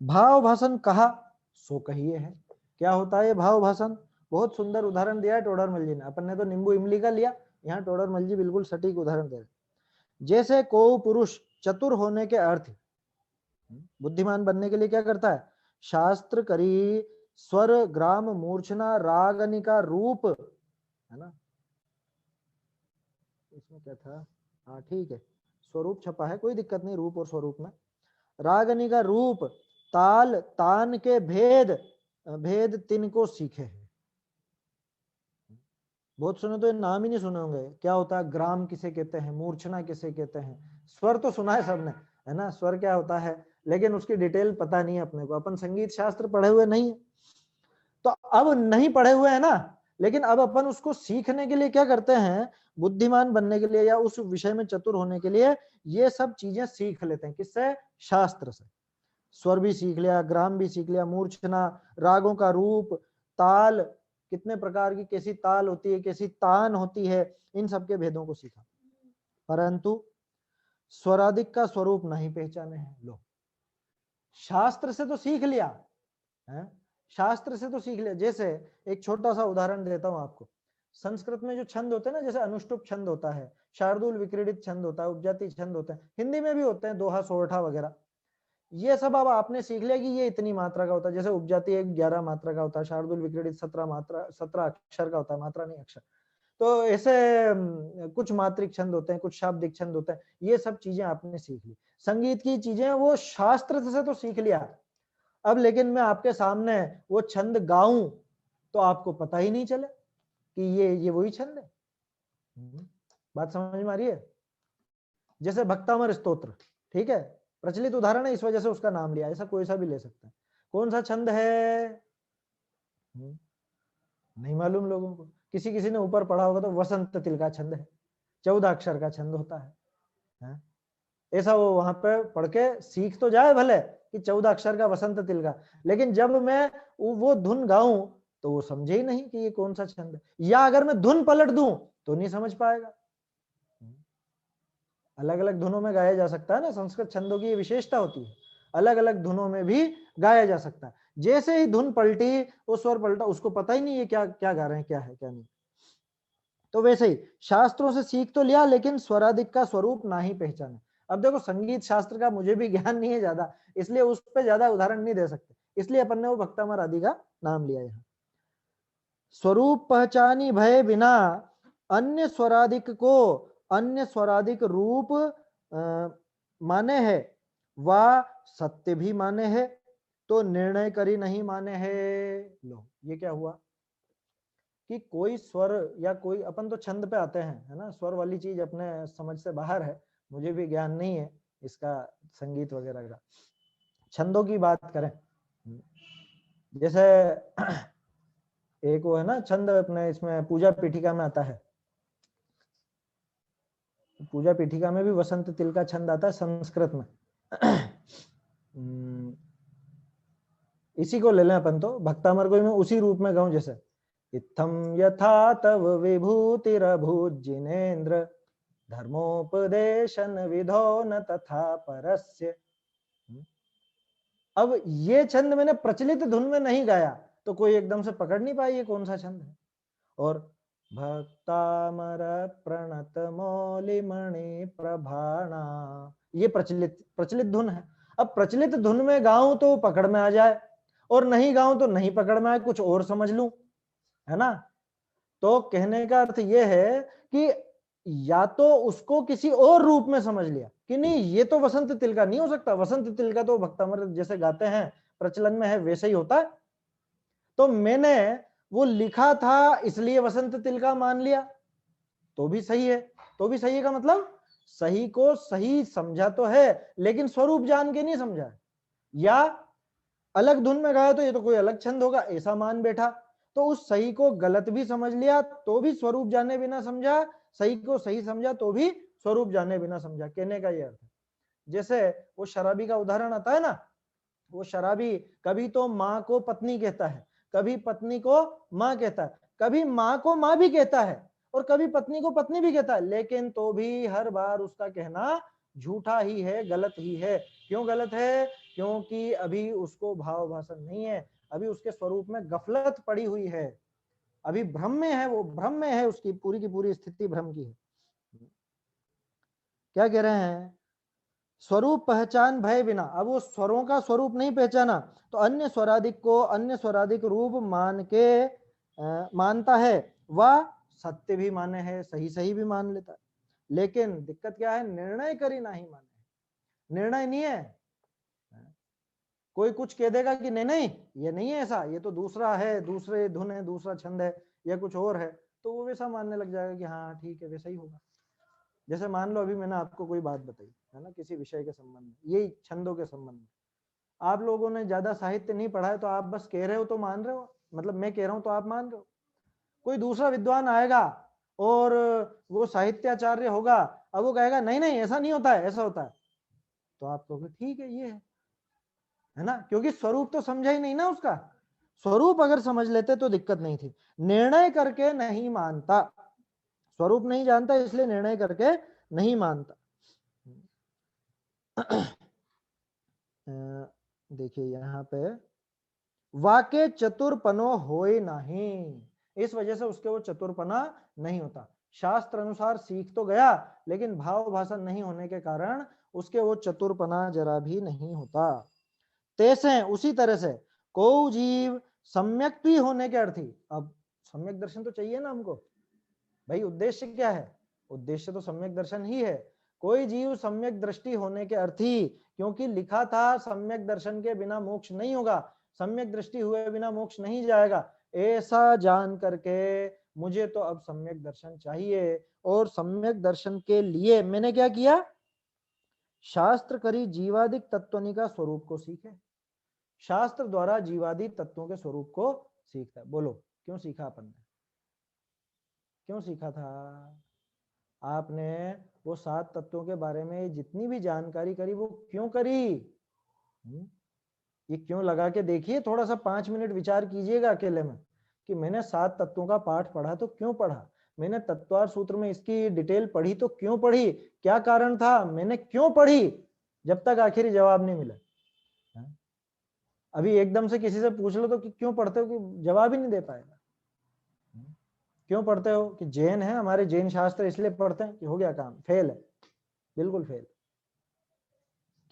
भाव भाषण कहा सो कहिए है, क्या होता है ये भाव भाषण? बहुत सुंदर उदाहरण दिया है टोडरमल जी ने। अपन ने तो नींबू इमली का लिया, यहाँ टोडरमल जी बिल्कुल सटीक उदाहरण दे रहे। जैसे को पुरुष चतुर होने के अर्थ, बुद्धिमान बनने के लिए क्या करता है? शास्त्र करी स्वर ग्राम मूर्छना रागनिका रूप, है ना? इसमें क्या था? हाँ ठीक है, स्वरूप छपा है, कोई दिक्कत नहीं, रूप और स्वरूप में। रागनी का रूप, ताल, तान के भेद, भेद तिनको सीखे है। बहुत सुने तो ये नाम ही नहीं सुने होंगे। क्या होता है ग्राम किसे कहते हैं, मूर्छना किसे कहते हैं, स्वर तो सुना है सबने, है ना, स्वर क्या होता है, लेकिन उसकी डिटेल पता नहीं है अपने को। अपन संगीत शास्त्र पढ़े हुए नहीं है, तो अब नहीं पढ़े हुए है ना, लेकिन अब अपन उसको सीखने के लिए क्या करते हैं, बुद्धिमान बनने के लिए या उस विषय में चतुर होने के लिए ये सब चीजें सीख लेते हैं। किससे? शास्त्र से। स्वर भी सीख लिया, ग्राम भी सीख लिया, मूर्छना, रागों का रूप, ताल, कितने प्रकार की, कैसी ताल होती है, कैसी तान होती है, इन सब के भेदों को सीखा, परंतु स्वरादिक का स्वरूप नहीं पहचाने हैं लोग। शास्त्र से तो सीख लिया है, शास्त्र से तो सीख लिया। जैसे एक छोटा सा उदाहरण देता हूं आपको, संस्कृत में जो छंद होते हैं ना, जैसे अनुष्टुप छंद होता है, शार्दुल विक्रीडित छंद होता है, उपजाति छंद होते हैं, हिंदी में भी होते हैं, दोहा, सोरठा वगैरह, ये सब अब आपने सीख लिया कि ये इतनी मात्रा का होता है। जैसे उपजाति 11 मात्रा का होता है, शार्दुल विक्रीडित 17 अक्षर का होता है, मात्रा नहीं अक्षर। तो ऐसे कुछ मात्रिक छंद होते हैं, कुछ शाब्दिक छंद होते हैं, ये सब चीजें आपने सीख ली। संगीत की चीजें वो शास्त्र से तो सीख लिया, अब लेकिन मैं आपके सामने वो छंद गाऊं तो आपको पता ही नहीं चले कि ये वही छंद है। बात समझ में आ रही है? जैसे भक्तामर स्तोत्र, ठीक है, प्रचलित उदाहरण है, इस वजह से उसका नाम लिया, ऐसा कोई सा भी ले सकता है। कौन सा छंद है? नहीं मालूम लोगों को। किसी किसी ने ऊपर पढ़ा होगा तो वसंत तिल का छंद है, 14 अक्षर का छंद होता है? ऐसा वो वहां पे पढ़ के सीख तो जाए भले कि 14 अक्षर का वसंत तिल का, लेकिन जब मैं वो धुन गाऊं तो वो समझे ही नहीं कि ये कौन सा छंद है, या अगर मैं धुन पलट दूं तो नहीं समझ पाएगा। अलग अलग धुनों में गाया जा सकता है ना, संस्कृत छंदों की ये विशेषता होती है, अलग अलग धुनों में भी गाया जा सकता है। जैसे ही धुन पलटी, वो स्वर पलटा, उसको पता ही नहीं है क्या क्या गा रहे हैं, क्या है क्या नहीं। तो वैसे ही शास्त्रों से सीख तो लिया, लेकिन स्वरादिक का स्वरूप ना ही पहचाने। अब देखो संगीत शास्त्र का मुझे भी ज्ञान नहीं है ज्यादा, इसलिए उस पर ज्यादा उदाहरण नहीं दे सकते, इसलिए अपन ने वो भक्तामर आदि का नाम लिया यहाँ। स्वरूप पहचानी भय बिना, अन्य स्वरादिक को अन्य स्वरादिक रूप माने है, वा सत्य भी माने है, तो निर्णय करी नहीं माने है। लो ये क्या हुआ कि कोई स्वर या कोई, अपन तो छंद पे आते हैं, है ना, स्वर वाली चीज अपने समझ से बाहर है, मुझे भी ज्ञान नहीं है इसका, संगीत वगैरह का। छंदों की बात करें, जैसे एक वो है ना छंद अपने इसमें पूजा पीठिका में आता है, पूजा पीठिका में भी वसंत तिल का छंद आता है संस्कृत में। इसी को ले लें अपन, तो भक्तामर को मैं उसी रूप में गाऊं, जैसे इत्थम यथा तव विभूतिरभूत जिनेन्द्र, धर्मोपदेशन विधो न तथा परस्य। अब ये छंद मैंने प्रचलित धुन में नहीं गाया तो कोई एकदम से पकड़ नहीं पाई ये कौन सा छंद है। और भक्तामर प्रणत मौलिमणि प्रभाणा, ये प्रचलित धुन है। अब प्रचलित धुन में गाऊं तो पकड़ में आ जाए, और नहीं गाऊं तो नहीं पकड़ में आए, कुछ और समझ लूं, है ना। तो कहने का अर्थ यह है कि या तो उसको किसी और रूप में समझ लिया कि नहीं ये तो वसंत तिल का नहीं हो सकता, वसंत तिल का तो भक्तामर जैसे गाते हैं प्रचलन में है वैसे ही होता है, तो मैंने वो लिखा था इसलिए वसंत तिल का मान लिया, तो भी सही है। तो भी सही है का मतलब सही को सही समझा तो है, लेकिन स्वरूप जान के नहीं समझा, या अलग धुन में गाया तो ये तो कोई अलग छंद होगा ऐसा मान बैठा, तो उस सही को गलत भी समझ लिया तो भी स्वरूप जाने बिना समझा, सही को सही समझा तो भी स्वरूप जाने बिना समझा। कहने का ये अर्थ है। जैसे वो शराबी का उदाहरण आता है ना, वो शराबी कभी तो माँ को पत्नी कहता है, कभी पत्नी को माँ कहता है, कभी माँ को माँ भी कहता है, और कभी पत्नी को पत्नी भी कहता है, लेकिन तो भी हर बार उसका कहना झूठा ही है, गलत ही है। क्यों गलत है? क्योंकि अभी उसको भाव भाषण नहीं है, अभी उसके स्वरूप में गफलत पड़ी हुई है, अभी भ्रम में है, वो भ्रम में है, उसकी पूरी की पूरी स्थिति भ्रम की है। क्या कह रहे हैं? स्वरूप पहचान भय बिना, अब वो स्वरों का स्वरूप नहीं पहचाना तो अन्य स्वरादिक को अन्य स्वरादिक रूप मान के मानता है, वह सत्य भी माने है, सही सही भी मान लेता है, लेकिन दिक्कत क्या है, निर्णय करी नहीं माने, निर्णय नहीं है। कोई कुछ कह देगा कि नहीं नहीं ये नहीं है ऐसा, ये तो दूसरा है, दूसरे धुन है, दूसरा छंद है, या कुछ और है, तो वो वैसा मानने लग जाएगा कि हाँ ठीक है वैसा ही होगा। जैसे मान लो अभी मैंने आपको कोई बात बताई है ना, किसी विषय के संबंध में, यही छंदों के संबंध में, आप लोगों ने ज्यादा साहित्य नहीं पढ़ा है तो आप बस कह रहे हो तो मान रहे हो, मतलब मैं कह रहा हूं तो आप मान रहे हो। कोई दूसरा विद्वान आएगा और वो साहित्याचार्य होगा, अब वो कहेगा नहीं नहीं ऐसा नहीं होता है, ऐसा होता है, तो आप कहोगे ठीक है ये है ना, क्योंकि स्वरूप तो समझा ही नहीं ना उसका। स्वरूप अगर समझ लेते तो दिक्कत नहीं थी, निर्णय करके नहीं मानता, स्वरूप नहीं जानता इसलिए निर्णय करके नहीं मानता। देखिए यहाँ पे वाके चतुरपनो होए नहीं, इस वजह से उसके वो चतुरपना नहीं होता। शास्त्र अनुसार सीख तो गया लेकिन भाव भाषा नहीं होने के कारण उसके वो चतुरपना जरा भी नहीं होता। तैसे उसी तरह से को जीव सम्यक होने के अर्थी, अब सम्यक दर्शन तो चाहिए ना हमको भाई, उद्देश्य क्या है, उद्देश्य तो सम्यक दर्शन ही है। कोई जीव सम्यक दृष्टि होने के अर्थी, क्योंकि लिखा था सम्यक दर्शन के बिना मोक्ष नहीं होगा, सम्यक दृष्टि हुए बिना मोक्ष नहीं जाएगा, ऐसा जान करके मुझे तो अब सम्यक दर्शन चाहिए। और सम्यक दर्शन के लिए मैंने क्या किया, शास्त्र करी जीवादिक तत्वनिका स्वरूप को सीखे, शास्त्र द्वारा जीवादि तत्वों के स्वरूप को सीखता है। बोलो क्यों सीखा अपन ने, क्यों सीखा था आपने, वो 7 तत्वों के बारे में जितनी भी जानकारी करी वो क्यों करी, ये क्यों लगा के देखिए, थोड़ा सा 5 मिनट विचार कीजिएगा अकेले में कि मैंने 7 तत्वों का पाठ पढ़ा तो क्यों पढ़ा, मैंने तत्वार सूत्र में इसकी डिटेल पढ़ी तो क्यों पढ़ी, क्या कारण था, मैंने क्यों पढ़ी, जब तक आखिरी जवाब नहीं मिला। अभी एकदम से किसी से पूछ लो तो कि क्यों पढ़ते हो, कि जवाब ही नहीं दे पाएगा। क्यों पढ़ते हो, कि जैन है हमारे जैन शास्त्र इसलिए पढ़ते हैं, कि हो गया काम, फेल है, बिल्कुल फेल।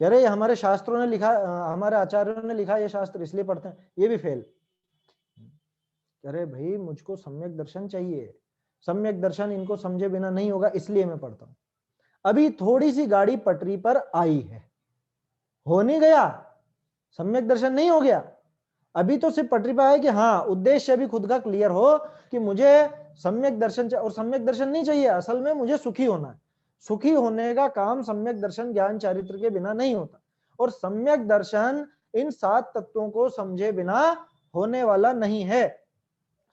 कह रहे हमारे शास्त्रों ने लिखा, हमारे आचार्यों ने लिखा ये शास्त्र इसलिए पढ़ते हैं, ये भी फेल। कह रहे भाई मुझको सम्यक दर्शन चाहिए, सम्यक दर्शन इनको समझे बिना नहीं होगा इसलिए मैं पढ़ता हूं। अभी थोड़ी सी गाड़ी पटरी पर आई है, हो नहीं गया, सम्यक दर्शन नहीं हो गया, अभी तो सिर्फ पटरी पर आया कि हाँ उद्देश्य अभी खुद का क्लियर हो कि मुझे सम्यक दर्शन चाहिए, और सम्यक दर्शन नहीं चाहिए, असल में मुझे सुखी होना है, सुखी होने का काम सम्यक दर्शन ज्ञान चारित्र के बिना नहीं होता, और सम्यक दर्शन इन 7 तत्वों को समझे बिना होने वाला नहीं है,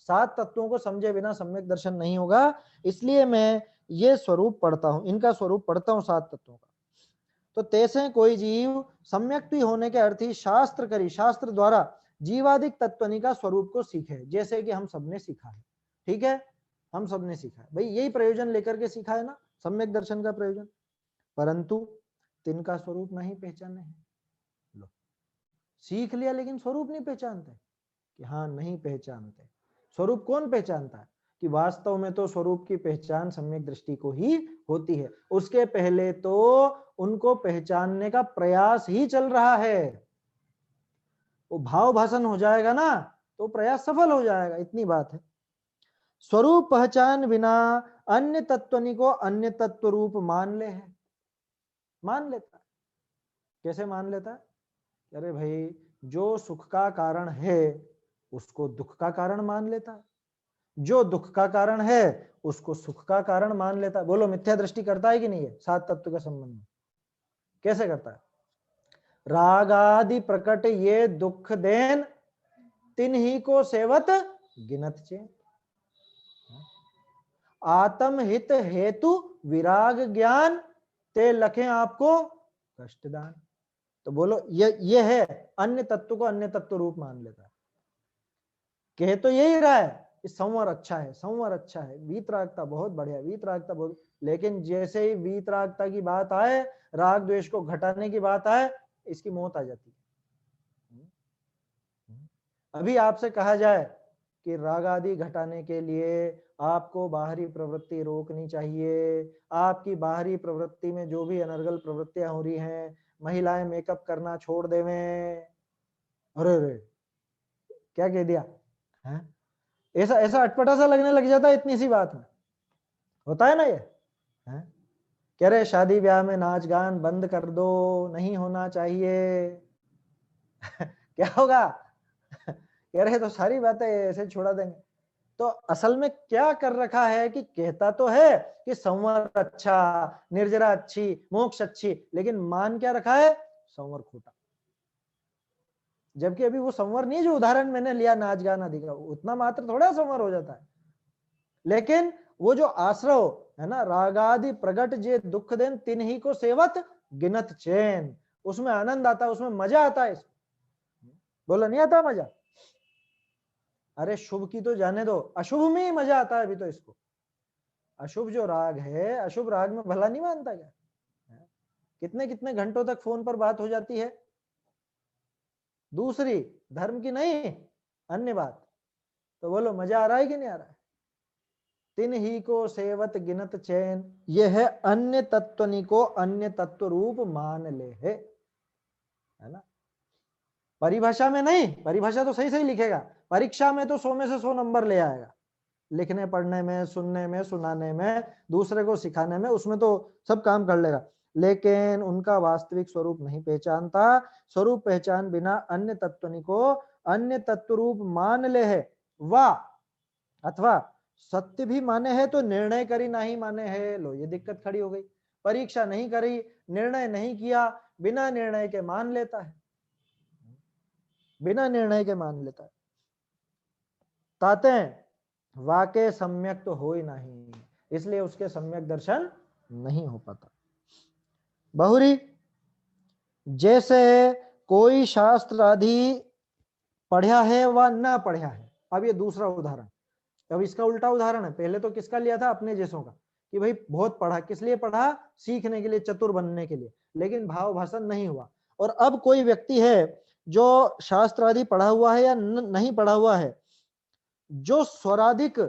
7 तत्वों को समझे बिना सम्यक दर्शन नहीं होगा, इसलिए मैं ये स्वरूप पढ़ता हूं, इनका स्वरूप पढ़ता हूं 7 तत्वों का। तो तैसे कोई जीव सम्यक होने के अर्थ ही शास्त्र करी, शास्त्र द्वारा जीवादिक तत्वनिका स्वरूप को सीखे, जैसे कि हम सबने सीखा है, ठीक है, हम सबने सीखा है भाई, यही प्रयोजन लेकर के सीखा है ना सम्यक दर्शन का प्रयोजन, परंतु तिनका स्वरूप नहीं पहचाने हैं। लो सीख लिया लेकिन स्वरूप नहीं पहचानते, कि हाँ नहीं पहचानते। स्वरूप कौन पहचानता है, कि वास्तव में तो स्वरूप की पहचान सम्यक दृष्टि को ही होती है, उसके पहले तो उनको पहचानने का प्रयास ही चल रहा है, वो भाव भाषण हो जाएगा ना तो प्रयास सफल हो जाएगा, इतनी बात है। स्वरूप पहचान बिना अन्य तत्वनि को अन्य तत्व रूप मान ले है, मान लेता है, कैसे मान लेता है, अरे भाई जो सुख का कारण है उसको दुख का कारण मान लेता है, जो दुख का कारण है उसको सुख का कारण मान लेता है। बोलो मिथ्या दृष्टि करता है कि नहीं है 7 तत्व के संबंध में, कैसे करता है, राग आदि प्रकट ये दुख देन तिन ही को सेवत गिनत चेन, आत्म हित हेतु विराग ज्ञान ते लखे आपको कष्टदान। तो बोलो ये है अन्य तत्व को अन्य तत्व रूप मान लेता है, कह तो यही रहा है कि संवर अच्छा है, संवर अच्छा है, वीतरागता बहुत बढ़िया, वीतरागता बहुत, लेकिन जैसे ही वीतरागता की बात आए, राग द्वेष को घटाने की बात आए, इसकी मौत आ जाती है। अभी आपसे कहा जाए कि राग आदि घटाने के लिए आपको बाहरी प्रवृत्ति रोकनी चाहिए, आपकी बाहरी प्रवृत्ति में जो भी अनर्गल प्रवृत्तियां हो रही हैं, महिलाएं मेकअप करना छोड़ देवें, अरे रे क्या कह दिया है, ऐसा ऐसा अटपटा सा लगने लग जाता है इतनी सी बात में, होता है ना ये है? कह रहे शादी ब्याह में नाच गान बंद कर दो, नहीं होना चाहिए, क्या होगा? कह रहे तो सारी बातें ऐसे छोड़ा देंगे। तो असल में क्या कर रखा है कि कहता तो है कि संवर अच्छा, निर्जरा अच्छी, मोक्ष अच्छी, लेकिन मान क्या रखा है? संवर खोटा। जबकि अभी वो संवर नहीं, जो उदाहरण मैंने लिया नाच गाना दिखा, उतना मात्र थोड़ा संवर हो जाता है। लेकिन वो जो आश्रव है ना, रागादि प्रगट जे दुख देन तिन ही को सेवत गिनत चैन, उसमें आनंद आता है, उसमें मजा आता है। बोला नहीं आता मजा? अरे शुभ की तो जाने दो, अशुभ में ही मजा आता है अभी तो इसको। अशुभ जो राग है, अशुभ राग में भला नहीं मानता क्या? कितने कितने घंटों तक फोन पर बात हो जाती है, दूसरी धर्म की नहीं, अन्य बात। तो बोलो मजा आ रहा है कि नहीं आ रहा है? तिन ही को सेवत गिनत चैन, ये है अन्य तत्वनि को अन्य तत्व रूप मान ले है ना। परिभाषा में नहीं, परिभाषा तो सही सही लिखेगा, परीक्षा में तो 100 में से 100 नंबर ले आएगा, लिखने पढ़ने में, सुनने में, सुनाने में, दूसरे को सिखाने में, उसमें तो सब काम कर लेगा, लेकिन उनका वास्तविक स्वरूप नहीं पहचानता। स्वरूप पहचान बिना अन्य तत्वनि को अन्य तत्व रूप मान ले है, वा अथवा सत्य भी माने है तो निर्णय करी नहीं माने है। लो ये दिक्कत खड़ी हो गई, परीक्षा नहीं करी, निर्णय नहीं किया, बिना निर्णय के मान लेता है, बिना निर्णय के मान लेता है। ताते वाके सम्यक तो हो ही नहीं, इसलिए उसके सम्यक दर्शन नहीं हो पाता। बहुरी जैसे कोई शास्त्र आदि पढ़ा है व ना पढ़ा है। अब ये दूसरा उदाहरण, अब इसका उल्टा उदाहरण है। पहले तो किसका लिया था? अपने जैसों का, कि भाई बहुत पढ़ा, किस लिए पढ़ा? सीखने के लिए, चतुर बनने के लिए, लेकिन भाव भाषण नहीं हुआ। और अब कोई व्यक्ति है जो शास्त्र आदि पढ़ा हुआ है या नहीं पढ़ा हुआ है, जो स्वराधिक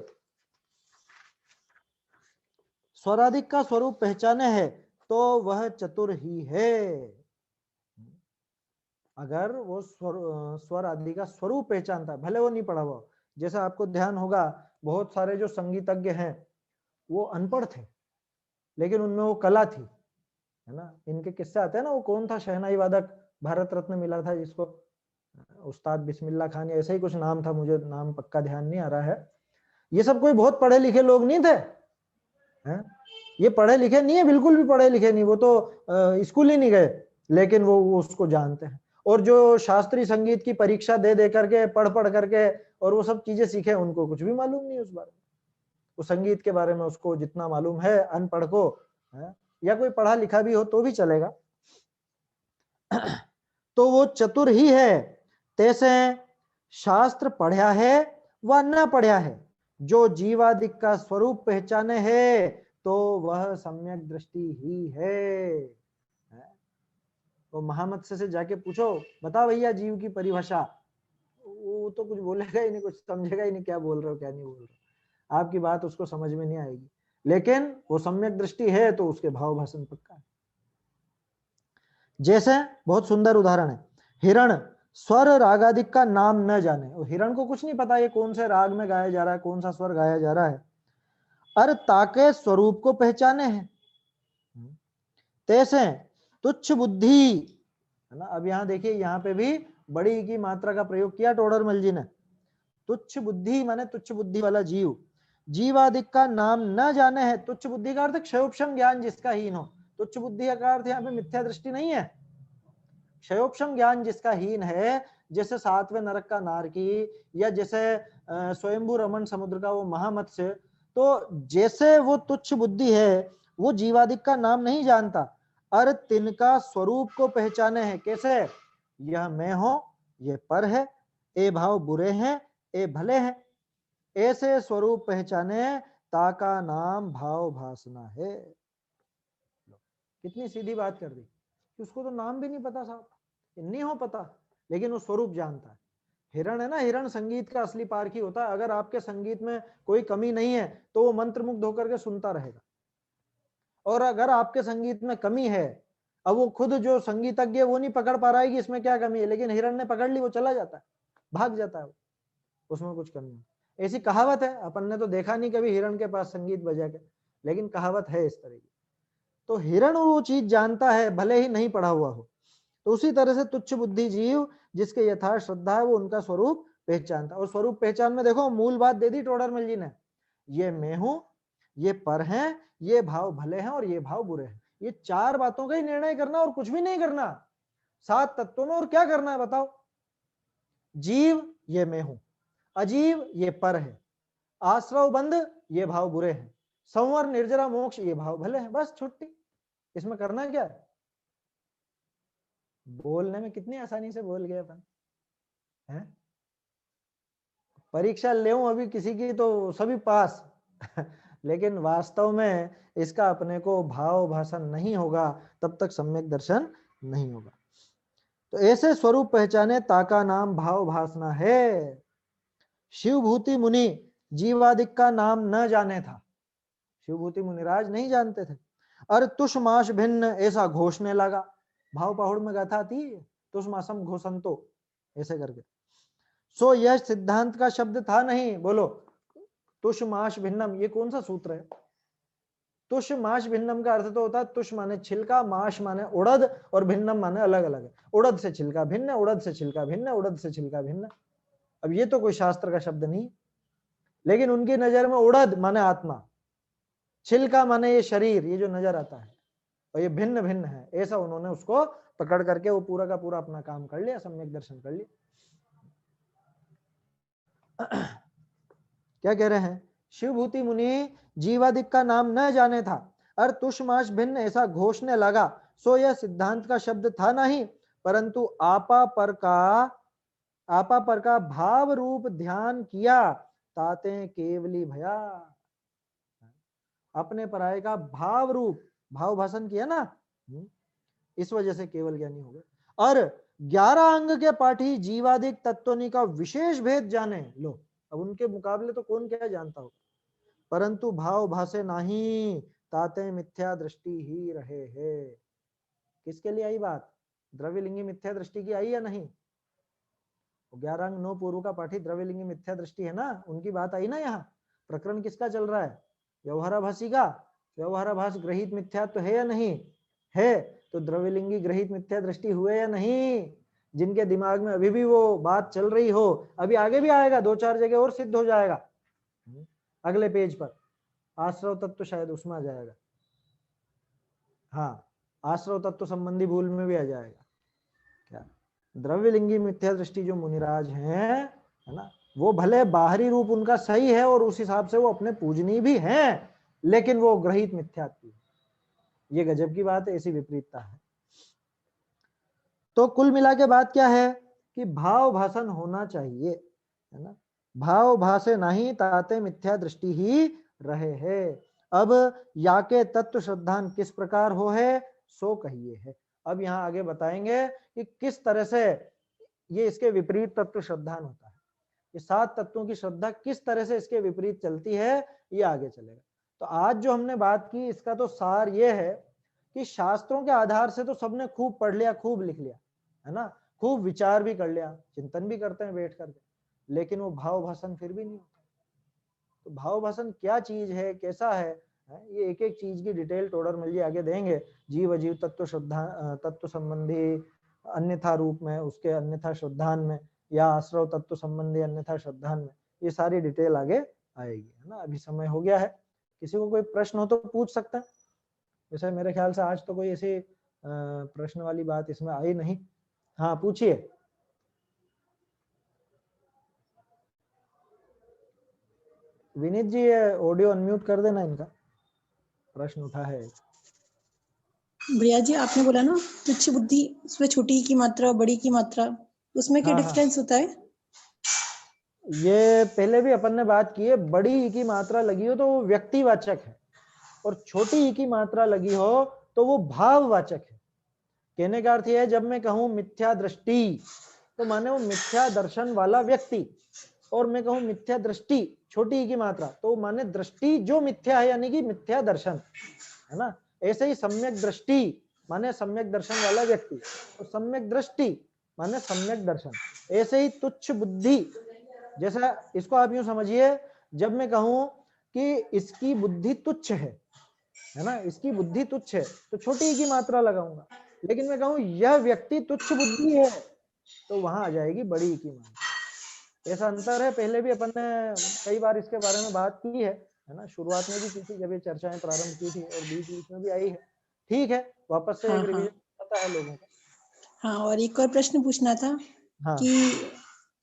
का स्वरूप पहचाने है, तो वह चतुर ही है। अगर वो स्वर आदि का स्वरूप पहचानता है, भले वो नहीं पढ़ा हुआ। जैसा आपको ध्यान होगा, बहुत सारे जो संगीतज्ञ हैं वो अनपढ़ थे, लेकिन उनमें वो कला थी, है ना। इनके किस्से आते हैं ना, वो कौन था शहनाई वादक, भारत रत्न मिला था जिसको, उस्ताद बिस्मिल्ला खान, ऐसा ही कुछ नाम था, मुझे नाम पक्का ध्यान नहीं आ रहा है। ये सब कोई बहुत पढ़े लिखे लोग नहीं थे, हैं? ये पढ़े लिखे नहीं है, बिल्कुल भी पढ़े लिखे नहीं, वो तो स्कूल ही नहीं गए, लेकिन वो उसको जानते हैं। और जो शास्त्रीय संगीत की परीक्षा दे दे करके, पढ़ पढ़ करके और वो सब चीजें सीखे, उनको कुछ भी मालूम नहीं उस बारे में। वो संगीत के बारे में उसको जितना मालूम है अनपढ़ को, है? या कोई पढ़ा लिखा भी हो तो भी चलेगा। तो वो चतुर ही है। तैसे शास्त्र पढ़ा है व न पढ़ा है, जो जीवादिक का स्वरूप पहचाने है, तो वह सम्यक दृष्टि ही है। तो महामत्स्य से जाके पूछो, बता भैया जीव की परिभाषा, वो तो कुछ बोलेगा ही नहीं, कुछ समझेगा ही नहीं, क्या बोल रहे हो क्या नहीं बोल रहे हो, आपकी बात उसको समझ में नहीं आएगी। लेकिन वो सम्यक दृष्टि है तो उसके भाव भाषण पक्का है। जैसे बहुत सुंदर उदाहरण है, हिरण स्वर रागादिक का नाम न जाने, और हिरण को कुछ नहीं पता ये कौन से राग में गाया जा रहा है, कौन सा स्वर गाया जा रहा है, अर ताके स्वरूप को पहचाने हैं। तैसे तुच्छ बुद्धि, है ना। अब यहाँ देखिए, यहाँ पे भी बड़ी की मात्रा का प्रयोग किया टोडरमल जी ने। तुच्छ बुद्धि माने तुच्छ बुद्धि वाला जीव, जीवादिक का नाम न जाने है। तुच्छ बुद्धि का अर्थ क्षयोपशम ज्ञान जिसका हीन हो। तुच्छ बुद्धि का अर्थ यहाँ पे मिथ्या दृष्टि नहीं है, क्षयोपशम ज्ञान जिसका हीन है, जैसे 7वें नरक का नारकी, या जैसे स्वयंभू रमन समुद्र का वो महामत्स्य। तो जैसे वो तुच्छ बुद्धि है, वो जीवादिक का नाम नहीं जानता, और तिनका स्वरूप को पहचाने हैं। कैसे? यह मैं हूं, ये पर है, ए भाव बुरे हैं, ए भले हैं, ऐसे स्वरूप पहचाने, ताका नाम भाव भासना है। कितनी सीधी बात कर दी, उसको तो नाम भी नहीं पता साहब, नहीं हो पता, लेकिन वो स्वरूप जानता है। हिरण है ना, हिरण संगीत का असली पारखी होता है। अगर आपके संगीत में कोई कमी नहीं है तो वो मंत्रमुग्ध होकर के सुनता रहेगा, और अगर आपके संगीत में कमी है, अब वो खुद जो संगीतज्ञ वो नहीं पकड़ पा रहा है कि इसमें क्या कमी है, लेकिन हिरण ने पकड़ ली, वो चला जाता है, भाग जाता है, उसमें कुछ कमी है। ऐसी कहावत है, अपन ने तो देखा नहीं कभी हिरण के पास संगीत बजा के, लेकिन कहावत है इस तरह की। तो हिरण वो चीज जानता है, भले ही नहीं पढ़ा हुआ हो। तो उसी तरह से तुच्छ बुद्धि जीव जिसके यथार्थ श्रद्धा है वो उनका स्वरूप पहचानता। और स्वरूप पहचान में देखो मूल बात दे दी टोडरमल जी ने, ये मैं हूं, ये पर हैं, ये भाव भले हैं और ये भाव बुरे हैं। ये चार बातों का ही निर्णय करना और कुछ भी नहीं करना। 7 तत्वों में और क्या करना है बताओ? जीव ये मैं हूं, अजीव ये पर है, आश्रव बंध ये भाव बुरे हैं, संवर निर्जरा मोक्ष ये भाव भले हैं। बस छुट्टी। इसमें करना क्या है? बोलने में कितनी आसानी से बोल गए अपन है। परीक्षा ले अभी किसी की तो सभी पास लेकिन वास्तव में इसका अपने को भाव भाषण नहीं होगा तब तक सम्यक दर्शन नहीं होगा। तो ऐसे स्वरूप पहचाने ताका नाम भाव भासना है। शिवभूति मुनि जीवादिक का नाम न जाने था, शिवभूति मुनिराज नहीं जानते थे। और तुषमाश भिन्न ऐसा घोषने लगा। भाव पहाड़ में गाथा थी तुषमासम घोषंतो ऐसे करके। सो यह सिद्धांत का शब्द था नहीं। बोलो तुषमाश भिन्नम ये कौन सा सूत्र है? तुष माश भिन्नम का अर्थ तो होता है तुष माने छिलका, माश माने उड़द और भिन्नम माने अलग अलग है। उड़द से छिलका भिन्न, उड़द से छिलका भिन्न, उड़द से छिलका भिन्न। अब ये तो कोई शास्त्र का शब्द नहीं, लेकिन उनकी नजर में उड़द माने आत्मा, छिलका माने ये शरीर, ये जो नजर आता है, और ये भिन्न भिन्न है। ऐसा उन्होंने उसको पकड़ करके वो पूरा का पूरा अपना काम कर लिया, सम्यक दर्शन कर लिया। क्या कह रहे हैं? शिवभूति मुनि जीवादिक का नाम न जाने था और तुषमाश भिन्न ऐसा घोषने लगा। सो यह सिद्धांत का शब्द था नहीं, परंतु आपा पर का भाव रूप ध्यान किया ताते केवली भया। अपने पराये का भाव रूप भाव भाषण किया ना, इस वजह से केवल ज्ञानी हो गए। और 11 अंग के पाठी जीवादिक तत्वों का विशेष भेद जाने। लो अब उनके मुकाबले तो कौन क्या जानता हो, परंतु भाव भाषे नहीं ताते मिथ्या दृष्टि ही रहे है। किसके लिए आई बात? द्रव्यलिंगी मिथ्या दृष्टि की आई या नहीं? 11 अंग 9 पूर्व का पाठी द्रव्यलिंगी मिथ्या दृष्टि है ना, उनकी बात आई ना। यहाँ प्रकरण किसका चल रहा है? व्यवहाराभासी का। व्यवहाराभास ग्रहित मिथ्या तो है या नहीं है? तो द्रव्यलिंगी ग्रहित मिथ्या दृष्टि हुए या नहीं? जिनके दिमाग में अभी भी वो बात चल रही हो, अभी आगे भी आएगा, 2-4 जगह और सिद्ध हो जाएगा अगले पेज पर। आश्रव तत्व शायद उसमें आ जाएगा, हाँ आश्रव तत्व संबंधी भूल में भी आ जाएगा। क्या द्रव्यलिंगी मिथ्या दृष्टि जो मुनिराज हैं है ना, वो भले बाहरी रूप उनका सही है और उस हिसाब से वो अपने पूजनीय भी हैं, लेकिन वो ग्रहित मिथ्यात्व। ये गजब की बात है, ऐसी विपरीतता है। तो कुल मिला के बात क्या है कि भाव भाषण होना चाहिए, है ना। भाव भाषे नहीं ताते मिथ्या दृष्टि ही रहे है। अब याके तत्व श्रद्धान किस प्रकार हो है सो कहिए है। अब यहाँ आगे बताएंगे कि किस तरह से ये इसके विपरीत तत्व श्रद्धान होता है। ये 7 तत्वों की श्रद्धा किस तरह से इसके विपरीत चलती है, ये आगे चलेगा। तो आज जो हमने बात की इसका तो सार ये है कि शास्त्रों के आधार से तो सबने खूब पढ़ लिया, खूब लिख लिया, है ना, खूब विचार भी कर लिया, चिंतन भी करते हैं बैठ करके, लेकिन वो भाव भाषण फिर भी नहीं होता। तो भाव भाषण क्या चीज है, कैसा है, ये एक एक चीज की डिटेल टोडरमल जी आगे देंगे। जीव अजीव तत्व श्रद्धा तत्व संबंधी अन्यथा रूप में, उसके अन्यथा श्रद्धान में, या आश्रव तत्व संबंधी अन्यथा श्रद्धान में, ये सारी डिटेल आगे आएगी, है ना। अभी समय हो गया है, किसी को कोई प्रश्न हो तो पूछ सकते हैं। वैसे मेरे ख्याल से आज तो कोई ऐसी प्रश्न वाली बात इसमें आई नहीं। हाँ पूछिए। विनीत जी ये ऑडियो अनम्यूट कर देना, इनका प्रश्न उठा है। भैया जी आपने बोला ना तुच्छ बुद्धि, उसमें छोटी की मात्रा बड़ी की मात्रा, उसमें क्या डिफरेंस होता है? ये पहले भी अपन ने बात की है। बड़ी ई की मात्रा लगी हो तो वो व्यक्तिवाचक है, और छोटी ई की मात्रा लगी हो तो वो भाववाचक है। कहने का अर्थ यह है, जब मैं कहूं मिथ्या दृष्टि तो माने वो मिथ्या दर्शन वाला व्यक्ति, और मैं कहूं मिथ्या दृष्टि छोटी ई की मात्रा तो माने दृष्टि जो मिथ्या है, यानी कि मिथ्या दर्शन, है ना। ऐसे ही सम्यक दृष्टि माने सम्यक दर्शन वाला व्यक्ति, और सम्यक दृष्टि माने सम्यक दर्शन। ऐसे ही तुच्छ बुद्धि, जैसा इसको आप यूं समझिए, जब मैं कहूं कि इसकी बुद्धि तुच्छ है ना, इसकी बुद्धि तुच्छ है, तो छोटी ई की मात्रा लगाऊंगा। लेकिन मैं कहूँ यह व्यक्ति तुच्छ बुद्धि है, तो वहां आ जाएगी बड़ी की मात्रा। ऐसा अंतर है। पहले भी अपन ने कई बार इसके बारे में बात की है ना, शुरुआत में भी की थी जब ये चर्चाएं प्रारंभ की थी, और बीच बीच में भी आई है। ठीक है, वापस से हाँ एक हाँ रिवीजन होता है लोगों का। हाँ। और एक और प्रश्न पूछना था हाँ, कि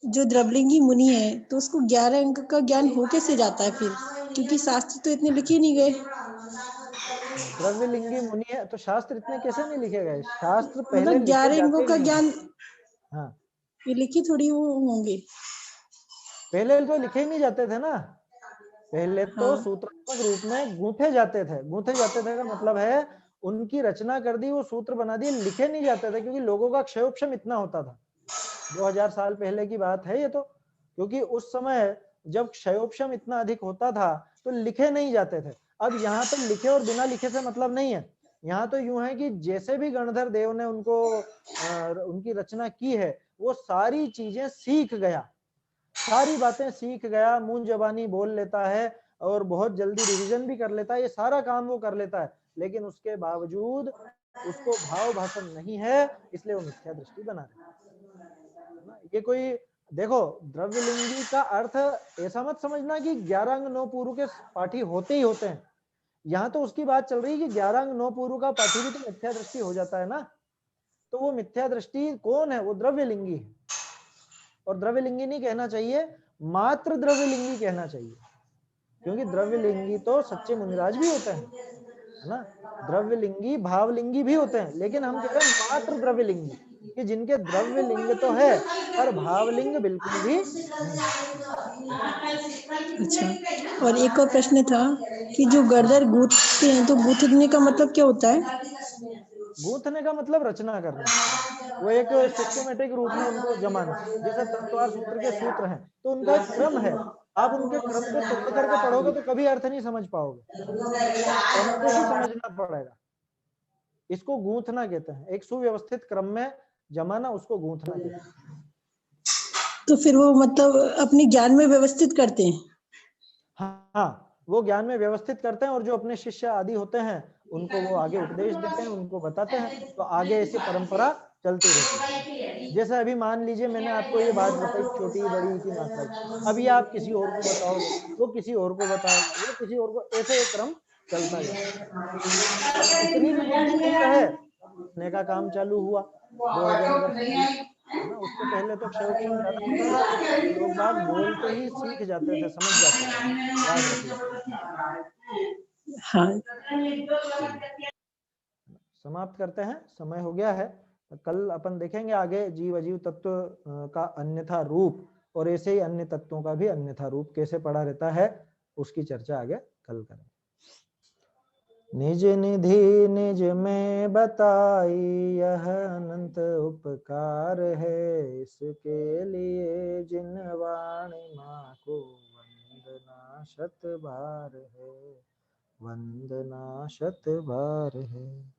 जो द्रवलिंगी मुनि है तो उसको 11 अंक का ज्ञान हो कैसे जाता है फिर, क्योंकि शास्त्र तो इतने लिखे नहीं गए। द्रव्यलिंगी मुनि है तो शास्त्र इतने कैसे नहीं लिखे गए? शास्त्र पहले मतलब लिखे 11 अंकों जाते का नहीं थे। ज्ञान हाँ, ये लिखे थोड़ी वो होंगे। पहले तो लिखे ही नहीं जाते थे ना। पहले तो हाँ सूत्रात्मक रूप में गूंथे जाते थे। गूंथे जाते थे का मतलब है उनकी रचना कर दी, वो सूत्र बना दिए, लिखे नहीं जाते थे, क्योंकि लोगों का क्षयोक्षम इतना होता था। 2000 साल पहले की बात है ये तो। क्योंकि उस समय जब क्षयोक्षम इतना अधिक होता था तो लिखे नहीं जाते थे। अब यहाँ पे लिखे और बिना लिखे से मतलब नहीं है। यहाँ तो यूं है कि जैसे भी गणधर देव ने उनको उनकी रचना की है, वो सारी चीजें सीख गया, सारी बातें सीख गया, मुंह जबानी बोल लेता है और बहुत जल्दी रिवीजन भी कर लेता है, ये सारा काम वो कर लेता है। लेकिन उसके बावजूद उसको भाव भाषण नहीं है, इसलिए वो मिथ्या दृष्टि बना रहे हैं। ये कोई देखो, द्रव्यलिंगी का अर्थ ऐसा मत समझना कि 11 अंग 9 पूर्व के पाठी होते ही होते हैं। यहाँ तो उसकी बात चल रही है कि 11 अंग 9 पूर्व का पाठी भी तो मिथ्या दृष्टि हो जाता है ना। तो वो मिथ्या दृष्टि कौन है? वो द्रव्यलिंगी है। और द्रव्यलिंगी नहीं कहना चाहिए, मात्र द्रव्यलिंगी कहना चाहिए, क्योंकि द्रव्यलिंगी तो सच्चे मुनिराज भी होते हैं, है ना। द्रव्यलिंगी भावलिंगी भी होते हैं, लेकिन हम कह रहे हैं मात्र द्रव्यलिंगी, कि जिनके द्रव्यलिंग तो है पर भावलिंग बिल्कुल भी नहीं। अच्छा। और एक और प्रश्न था कि जो गर्दर गूंथते हैं तो गूंथने का मतलब क्या होता है? गूंथने का मतलब रचना करना, वो एक सिस्टमेटिक रूप में उनको जमाना। जैसे तत्वार सूत्र के सूत्र हैं तो उनका एक क्रम है, आप उनके क्रम को तोड़ करके पढ़ोगे तो कभी अर्थ नहीं समझ पाओगे, क्रम को भी समझना पड़ेगा। इसको गूंथना कहते हैं, एक सुव्यवस्थित क्रम में जमाना, उसको गूंथना कहते हैं। तो फिर वो मतलब अपने ज्ञान में व्यवस्थित करते हैं। हाँ, वो ज्ञान में व्यवस्थित करते हैं, और जो अपने शिष्य आदि होते हैं उनको वो आगे उपदेश देते हैं, उनको बताते हैं, तो आगे ऐसी परंपरा चलती रहती है। जैसे अभी मान लीजिए मैंने आपको ये बात बताई छोटी बड़ी की मात्रा की, अभी आप किसी और को बताओगे, वो किसी और को बताएगा, वो किसी और को, ऐसे एक क्रम चलता जाएगा। कितनी भी बुद्धि नहीं रहे, लिखने का काम चालू हुआ 2000 वर्ष पहले, है ना। उससे पहले तो क्षयोक्षम ज्यादा होता था, तो लोग बाग बोलते ही सीख जाते थे, समझ जाते थे। याद रखिए। हाँ। चलिए, समाप्त करते हैं, समय हो गया है। कल अपन देखेंगे आगे जीव अजीव तत्व का अन्यथा रूप, और ऐसे ही अन्य तत्वों का भी अन्यथा रूप कैसे पड़ा रहता है, उसकी चर्चा आगे कल करेंगे। निज निधि निज में बताई यह अनंत उपकार है, इसके लिए जिन वाणी माँ को वंदना शत बार है, वंदना शत बार है।